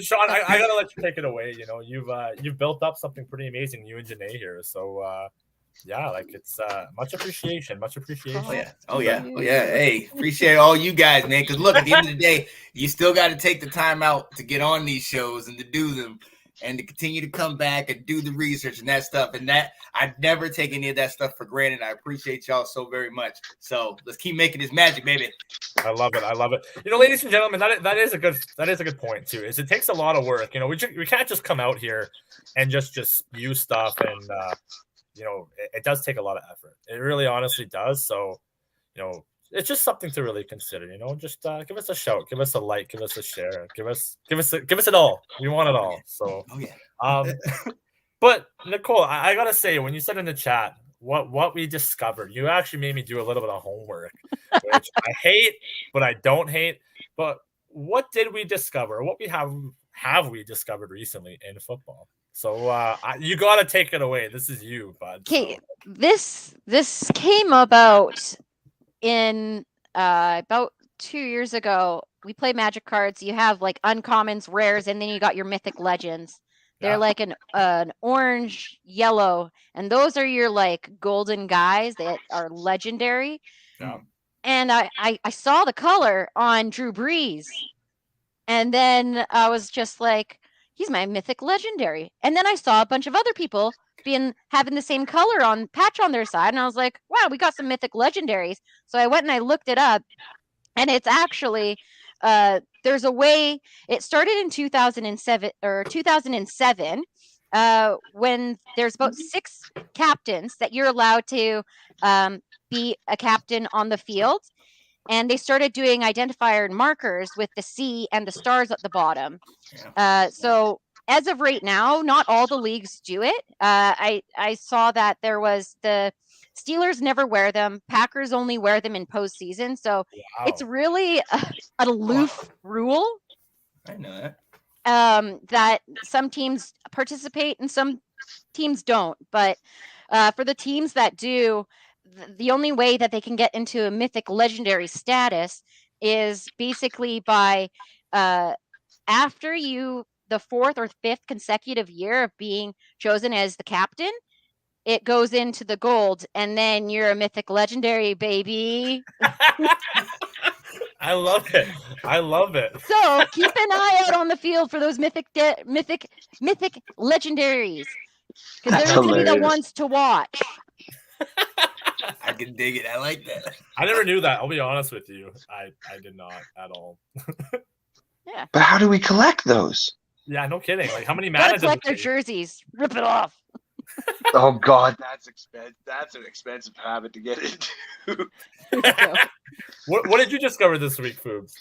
Speaker 1: Sean, I gotta let you take it away. You know, you've built up something pretty amazing, you and Janae here. So yeah, like it's much appreciation.
Speaker 2: Oh yeah. Hey, appreciate all you guys, man. Because look, at the end of the day, you still got to take the time out to get on these shows and to do them, and to continue to come back and do the research and that stuff. And that I'd never take any of that stuff for granted. I appreciate y'all so very much. So let's keep making this magic, baby.
Speaker 1: I love it. You know, ladies and gentlemen, that is a good point too. Is it takes a lot of work. You know, we can't just come out here and just use stuff, and you know, it does take a lot of effort. It really honestly does. So, you know, it's just something to really consider. You know, just give us a shout, give us a like, give us a share, give us it all. We want it all. So, but Nicole, I gotta say, when you said in the chat what we discovered, you actually made me do a little bit of homework, which I hate, but I don't hate. But what did we discover? What have we discovered recently in football? So you got to take it away. This is you, bud.
Speaker 3: Okay, so. This came about in about 2 years ago. We play Magic cards. You have like uncommons, rares, and then you got your mythic legends. They're like an orange, yellow, and those are your like golden guys that are legendary.
Speaker 1: Yeah.
Speaker 3: And I saw the color on Drew Brees, and then I was just like, he's my mythic legendary. And then I saw a bunch of other people having the same color patch on their side, and I was like, wow, we got some mythic legendaries. So I went and I looked it up, and it's actually there's a way. It started in 2007 when there's about 6 captains that you're allowed to be a captain on the field. And they started doing identifier and markers with the C and the stars at the bottom. So as of right now, not all the leagues do it. I saw that there was the Steelers never wear them. Packers only wear them in postseason. So it's really an aloof rule.
Speaker 2: I know
Speaker 3: that. That some teams participate and some teams don't. But for the teams that do, the only way that they can get into a mythic legendary status is basically by after the 4th or 5th consecutive year of being chosen as the captain, it goes into the gold, and then you're a mythic legendary, baby.
Speaker 1: I love it.
Speaker 3: So keep an eye out on the field for those mythic legendaries, because they're going to be the ones to watch.
Speaker 2: I can dig it. I like that.
Speaker 1: I never knew that. I'll be honest with you. I did not at all.
Speaker 3: Yeah.
Speaker 4: But how do we collect those?
Speaker 1: Yeah, no kidding. Like, how many mana?
Speaker 3: Collect their jerseys. Rip it off.
Speaker 4: Oh God, that's expensive. That's an expensive habit to get into.
Speaker 1: What did you discover this week, Foobs?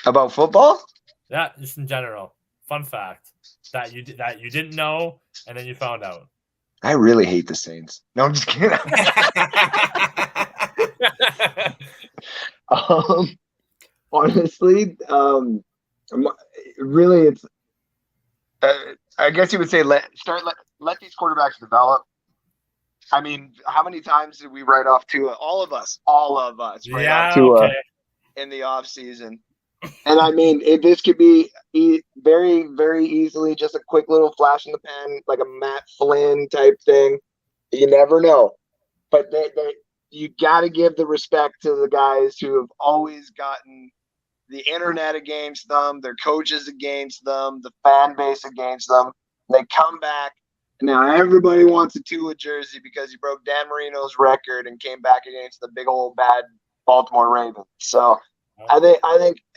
Speaker 4: About football?
Speaker 1: Yeah, just in general. Fun fact that you didn't know, and then you found out.
Speaker 4: I really hate the Saints. No, I'm just kidding. Honestly, really, it's. I guess you would say let these quarterbacks develop. I mean, how many times did we write off Tua? All of us write off Tua in the off season. And I mean, this could be very, very easily just a quick little flash in the pan, like a Matt Flynn type thing. You never know. But you got to give the respect to the guys who have always gotten the internet against them, their coaches against them, the fan base against them. They come back. Now everybody wants a Tua jersey because he broke Dan Marino's record and came back against the big old bad Baltimore Ravens. So I think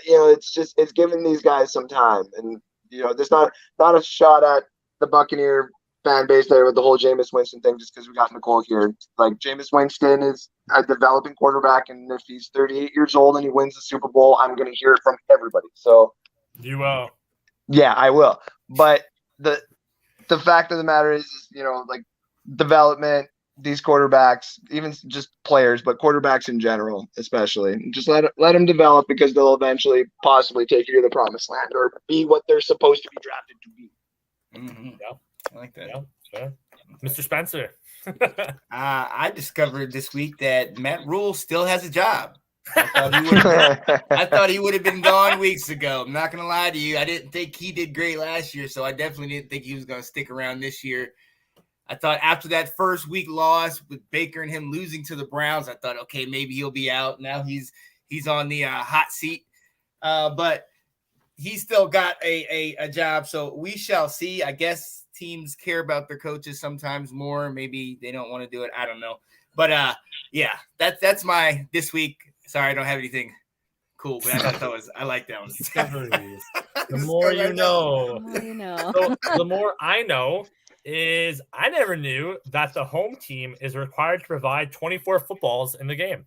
Speaker 4: it's giving these guys some time, and there's not a shot at the Buccaneer fan base there with the whole Jameis Winston thing just because we got Nicole here. Like, Jameis Winston is a developing quarterback, and if he's 38 years old and he wins the Super Bowl, I'm going to hear it from everybody. So
Speaker 1: you will.
Speaker 4: Yeah, I will. But the fact of the matter is, like, development, these quarterbacks, even just players, but quarterbacks in general, especially, just let them develop, because they'll eventually possibly take you to the promised land or be what they're supposed to be drafted to be.
Speaker 2: Mm-hmm.
Speaker 1: Yeah,
Speaker 2: I like that.
Speaker 1: Yeah, sure. Mr. Spencer.
Speaker 2: I discovered this week that Matt Rule still has a job. I thought he would have been gone weeks ago. I'm not going to lie to you. I didn't think he did great last year, so I definitely didn't think he was going to stick around this year. I thought after that first week loss with Baker and him losing to the Browns, I thought, okay, maybe he'll be out. Now he's on the hot seat, but he's still got a job, so we shall see. I guess teams care about their coaches sometimes more. Maybe they don't want to do it. I don't know. But, yeah, that's my this week. Sorry, I don't have anything cool, but I like that one.
Speaker 1: Discoveries. The more you know. So the more I know is I never knew that the home team is required to provide 24 footballs in the game.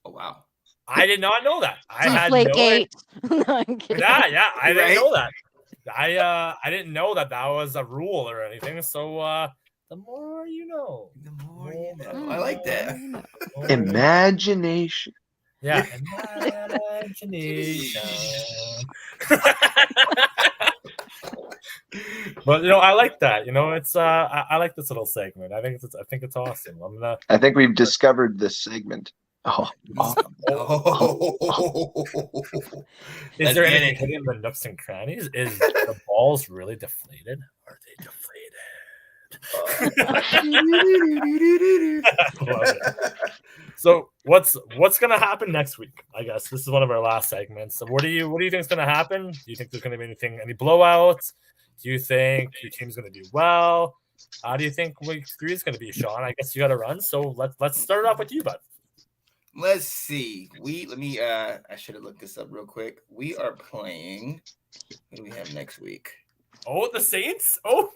Speaker 2: Oh, wow.
Speaker 1: I did not know that. I had no
Speaker 3: idea.
Speaker 1: Yeah, I didn't know that. I didn't know that was a rule or anything. So the more you know.
Speaker 2: The more you know. I like that.
Speaker 4: Imagination.
Speaker 1: Yeah, imagination. But I like that. It's I like this little segment. I think it's awesome.
Speaker 4: I think we've discovered this segment.
Speaker 1: Is there anything hidden in the nooks and crannies? Is the balls really deflated? Are they deflated? Love it. So what's gonna happen next week? I guess this is one of our last segments. So what do you think is gonna happen? Do you think there's gonna be any blowouts? Do you think your team's gonna do well? How do you think week 3 is gonna be, Sean? I guess you gotta run. So let's start off with you, bud.
Speaker 2: Let's see. I should have looked this up real quick. We are playing. What do we have next week?
Speaker 1: Oh, the Saints.
Speaker 2: Oh,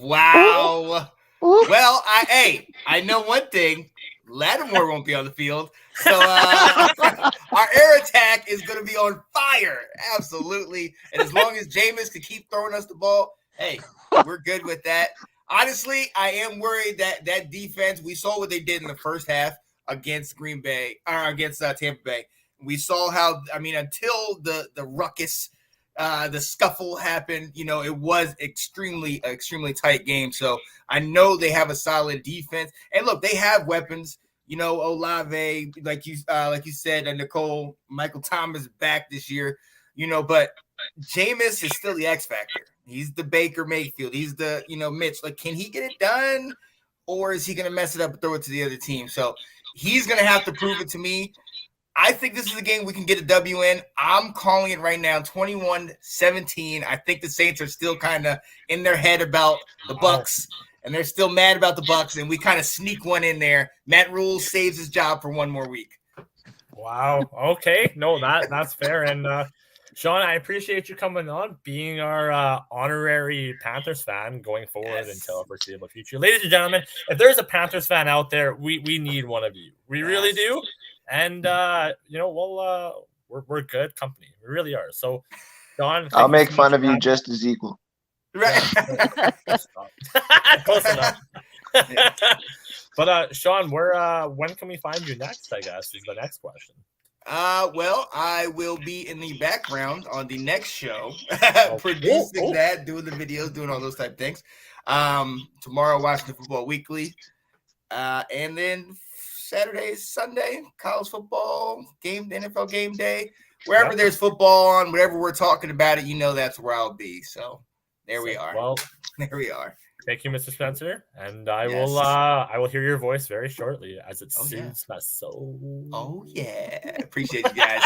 Speaker 2: wow. Well, I know one thing. Lattimore won't be on the field. So our air attack is going to be on fire. Absolutely. And as long as Jameis can keep throwing us the ball, hey, we're good with that. Honestly, I am worried that defense, we saw what they did in the first half against Green Bay, or against Tampa Bay. We saw how, until the ruckus, the scuffle happened, it was extremely tight game. So I know they have a solid defense, and look, they have weapons. Olave, like you said, and Nicole, Michael Thomas back this year. But Jameis is still the X factor. He's the Baker Mayfield. He's the Mitch. Like, can he get it done, or is he going to mess it up and throw it to the other team? So he's going to have to prove it to me. I think this is a game we can get a W in. I'm calling it right now, 21-17. I think the Saints are still kind of in their head about the Bucs, and they're still mad about the Bucs, and we kind of sneak one in there. Matt Rule saves his job for one more week.
Speaker 1: Wow. Okay. No, that's fair. And Sean, I appreciate you coming on, being our honorary Panthers fan going forward until a foreseeable future. Ladies and gentlemen, if there's a Panthers fan out there, we need one of you. We really do. And we're good company. We really are. So, Sean,
Speaker 4: I'll make fun of you just as equal.
Speaker 2: Right.
Speaker 1: Close enough. Yeah. But Sean, when can we find you next? I guess is the next question.
Speaker 2: Well, I will be in the background on the next show, producing that, doing the videos, doing all those type of things. Tomorrow, Washington Football Weekly, and then Saturday, Sunday, college football game, NFL game day, wherever there's football on, whatever we're talking about it, that's where I'll be. So there we are.
Speaker 1: Well,
Speaker 2: there we are.
Speaker 1: Thank you, Mr. Spencer, and I will hear your voice very shortly, as it soothes my soul.
Speaker 2: Oh yeah, appreciate you guys.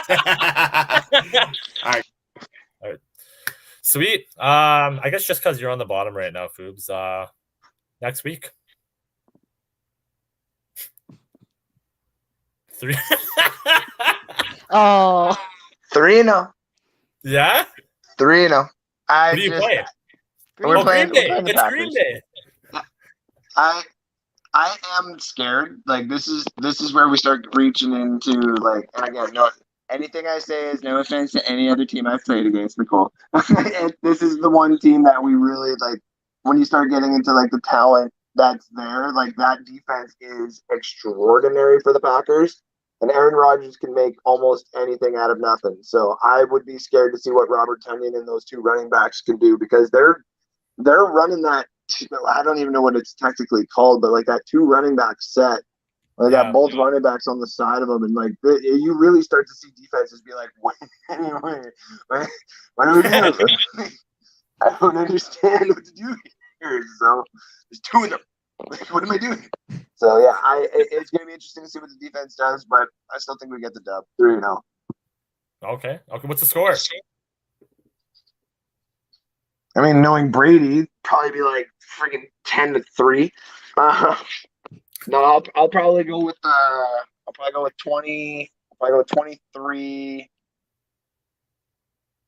Speaker 2: All right,
Speaker 1: sweet. I guess just because you're on the bottom right now, Foobs. Next week. 3.
Speaker 4: 3-0.
Speaker 1: Yeah.
Speaker 4: 3-0.
Speaker 1: Who do you play?
Speaker 4: We're playing
Speaker 1: Green
Speaker 4: the
Speaker 1: Green Bay.
Speaker 4: I am scared. Like this is where we start reaching into like, and again, no, anything I say is no offense to any other team I've played against, Nicole. This is the one team that we really like. When you start getting into like the talent that's there. Like, that defense is extraordinary for the Packers, and Aaron Rodgers can make almost anything out of nothing. So I would be scared to see what Robert Tonyan and those two running backs can do, because they're running that. I don't even know what it's technically called, but like that two running back set. Like got both running backs on the side of them, and like you really start to see defenses be like, "Wait, what are we doing? I don't understand what to do here." So there's two of them. What am I doing? So yeah, it's gonna be interesting to see what the defense does, but I still think we get the dub 3-0.
Speaker 1: Okay. What's the score?
Speaker 4: I mean, knowing Brady, probably be like freaking 10-3. No, I'll probably go with 20. I'll probably go with 23.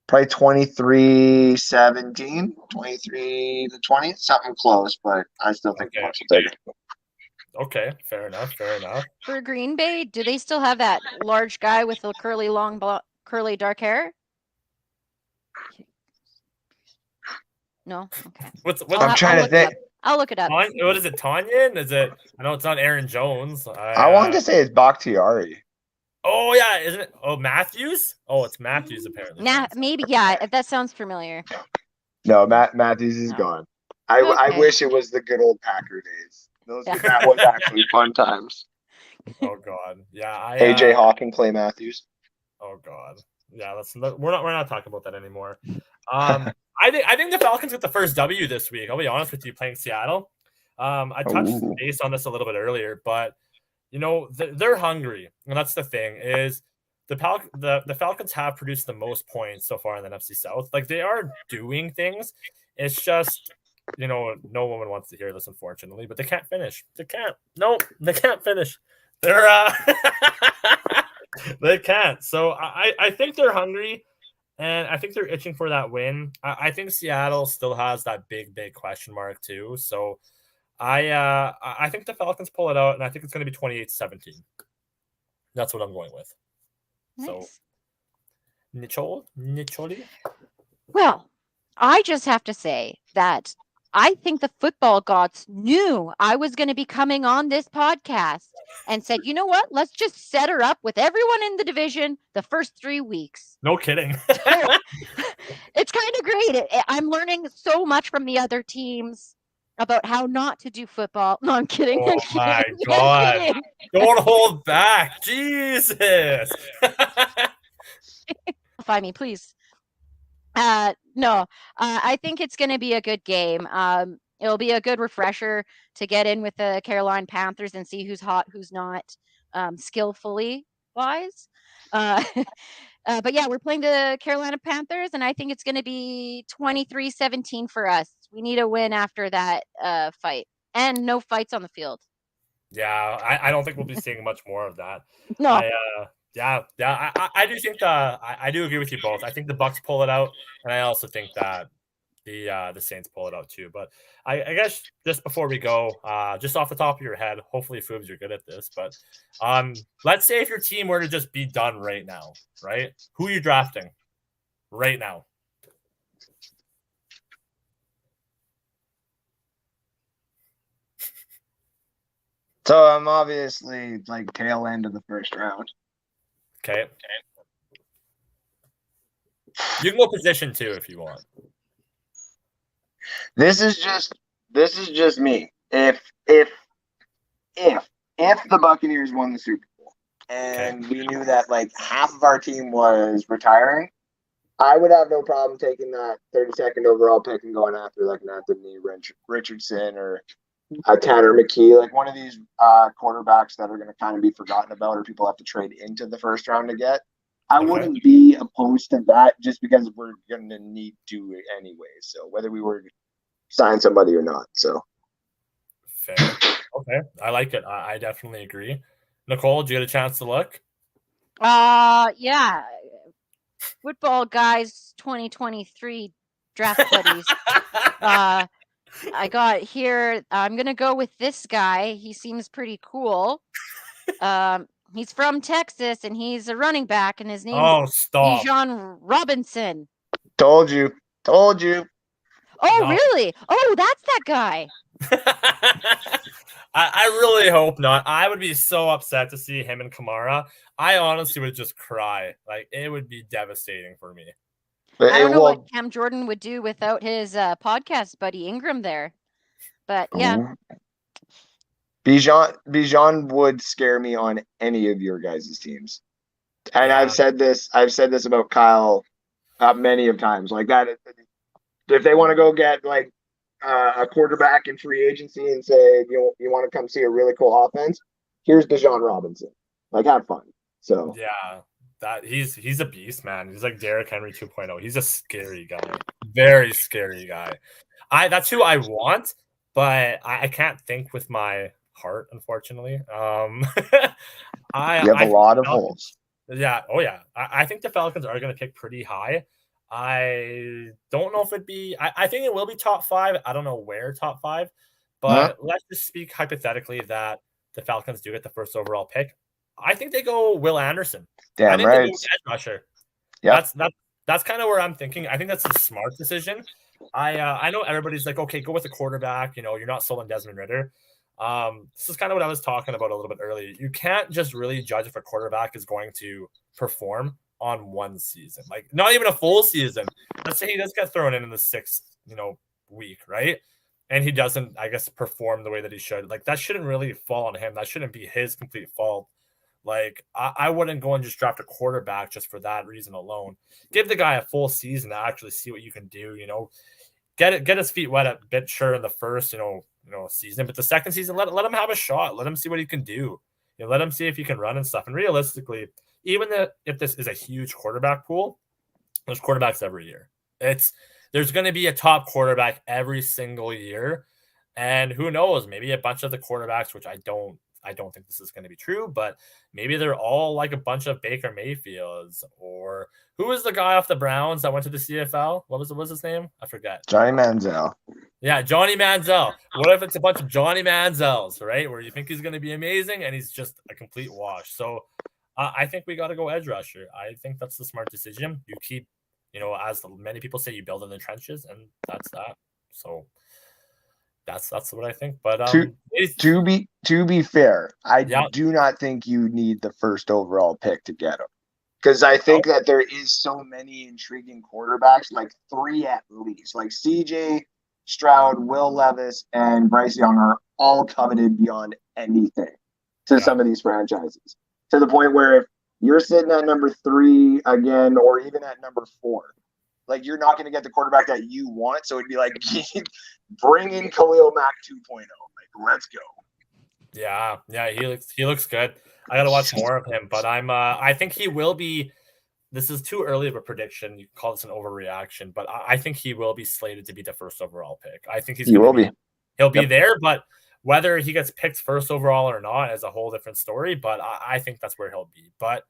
Speaker 4: Probably 23-17, 23-20, something close, but I still think the Bucs will take it.
Speaker 1: Okay, fair enough.
Speaker 3: For Green Bay, do they still have that large guy with the curly dark hair? No. Okay.
Speaker 4: I'm trying to think.
Speaker 3: I'll look it up.
Speaker 1: What is it, Tonyan? Is it? I know it's not Aaron Jones.
Speaker 4: I wanted to say it's Bakhtiari.
Speaker 1: Oh yeah, isn't it? Oh, Matthews. Oh, it's Matthews apparently.
Speaker 3: Maybe yeah. That sounds familiar.
Speaker 4: No, Matthews is gone. I wish it was the good old Packer days. That was actually fun times.
Speaker 1: Oh God, yeah.
Speaker 4: AJ Hawk and Clay Matthews.
Speaker 1: Oh God, yeah. We're not talking about that anymore. I think the Falcons get the first W this week. I'll be honest with you, playing Seattle. I touched base on this a little bit earlier, but you know they're hungry, and that's the thing. Is the Falcons have produced the most points so far in the NFC South. Like they are doing things. It's just no one wants to hear this, unfortunately, but they can't finish. They can't. No, they can't finish. They're they can't. So I think they're hungry. And I think they're itching for that win. I think Seattle still has that big question mark too. So I think the Falcons pull it out, and I think it's going to be 28-17. That's what I'm going with.
Speaker 3: Nice.
Speaker 1: So Nicholi?
Speaker 3: Well, I just have to say that I think the football gods knew I was going to be coming on this podcast and said, you know what? Let's just set her up with everyone in the division the first 3 weeks.
Speaker 1: No kidding.
Speaker 3: It's kind of great. I'm learning so much from the other teams about how not to do football. No, I'm kidding.
Speaker 1: Oh my God. Don't hold back. Jesus.
Speaker 3: Find me, please. No, I think it's going to be a good game. It'll be a good refresher to get in with the Carolina Panthers and see who's hot, who's not, skillfully wise. But yeah, we're playing the Carolina Panthers, and I think it's going to be 23-17 for us. We need a win after that fight, and no fights on the field.
Speaker 1: Yeah, I don't think we'll be seeing much more of that.
Speaker 3: No.
Speaker 1: I do think I do agree with you both. I think the Bucs pull it out, and I also think that the Saints pull it out too. But I guess just before we go, just off the top of your head, hopefully Foobs, you're good at this, but let's say if your team were to just be done right now, right? Who are you drafting right now?
Speaker 4: So I'm obviously like tail end of the first round.
Speaker 1: Okay. You can go position 2 if you want.
Speaker 4: This is just me. If the Buccaneers won the Super Bowl and we knew that like half of our team was retiring, I would have no problem taking that 32nd overall pick and going after like an Anthony Richardson or a Tanner McKee, like one of these quarterbacks that are going to kind of be forgotten about or people have to trade into the first round to get. I wouldn't be opposed to that just because we're going to need to anyway. So whether we were to sign somebody or not. So
Speaker 1: fair. Okay. I like it. I definitely agree. Nicole, did you get a chance to look?
Speaker 3: Yeah. Football Guys 2023 draft buddies. I got here. I'm going to go with this guy. He seems pretty cool. He's from Texas, and he's a running back, and his name is Bijan Robinson.
Speaker 4: Told you.
Speaker 3: Oh, no. Really? Oh, that's that guy.
Speaker 1: I really hope not. I would be so upset to see him and Kamara. I honestly would just cry. Like, it would be devastating for me.
Speaker 3: I don't know what Cam Jordan would do without his podcast buddy Ingram there. But yeah.
Speaker 4: Bijan would scare me on any of your guys' teams. And yeah. I've said this about Kyle many of times. Like that, if they want to go get like a quarterback in free agency and say you want to come see a really cool offense, here's Bijan Robinson. Like, have fun. So
Speaker 1: yeah, that he's a beast, man. He's like Derrick Henry 2.0. He's a scary guy, very scary guy. That's who I want, but I can't think with my heart, unfortunately.
Speaker 4: You have a lot of holes.
Speaker 1: Yeah. Oh yeah. I think the Falcons are going to pick pretty high. I don't know if it'd be. I think it will be top 5. I don't know where top 5, but let's just speak hypothetically that the Falcons do get the first overall pick. I think they go Will Anderson.
Speaker 4: Damn
Speaker 1: I think
Speaker 4: right.
Speaker 1: They go edge rusher. Yeah. That's kind of where I'm thinking. I think that's a smart decision. I know everybody's like, okay, go with the quarterback. You're not sold on Desmond Ridder. This is kind of what I was talking about a little bit earlier. You can't just really judge if a quarterback is going to perform on one season, like not even a full season. Let's say he does get thrown in the 6th, week, right? And he doesn't, I guess, perform the way that he should. Like, that shouldn't really fall on him. That shouldn't be his complete fault. Like, I wouldn't go and just draft a quarterback just for that reason alone. Give the guy a full season to actually see what you can do. Get his feet wet a bit, sure, in the first, season, but the second season, let him have a shot. Let him see what he can do. Let him see if he can run and stuff. And realistically, even if this is a huge quarterback pool, there's quarterbacks every year. There's going to be a top quarterback every single year, and who knows? Maybe a bunch of the quarterbacks, which I don't think this is going to be true, but maybe they're all like a bunch of Baker Mayfields, or who was the guy off the Browns that went to the CFL? What was his name? I forget.
Speaker 4: Johnny Manziel.
Speaker 1: Yeah, Johnny Manziel. What if it's a bunch of Johnny Manziels, right? Where you think he's going to be amazing and he's just a complete wash. So I think we got to go edge rusher. I think that's the smart decision. You keep, as many people say, you build in the trenches, and that's that. So that's what I think. But
Speaker 4: to be fair, I do not think you need the first overall pick to get him, because I think that there is so many intriguing quarterbacks, like 3 at least, like CJ Stroud, Will Levis, and Bryce Young are all coveted beyond anything to some of these franchises, to the point where if you're sitting at number 3 again, or even at number 4, like, you're not going to get the quarterback that you want. So it'd be like, bring in Khalil Mack 2.0. Like, let's go.
Speaker 1: Yeah, he looks good. I got to watch more of him, but I think he will be. This is too early of a prediction. You can call this an overreaction, but I think he will be slated to be the first overall pick. I think he'll be there, but whether he gets picked first overall or not is a whole different story. But I think that's where he'll be. But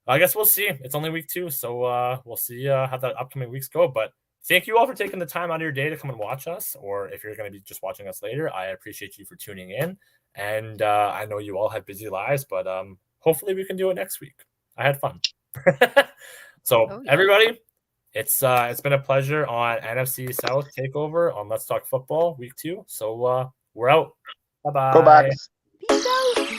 Speaker 1: I guess we'll see. It's only week 2, so we'll see how the upcoming weeks go. But thank you all for taking the time out of your day to come and watch us, or if you're going to be just watching us later, I appreciate you for tuning in. And I know you all have busy lives, but hopefully we can do it next week. I had fun. So everybody, it's been a pleasure on NFC South Takeover on Let's Talk Football week 2. So we're out. Bye-bye.
Speaker 4: Go Bucs.
Speaker 3: Peace out.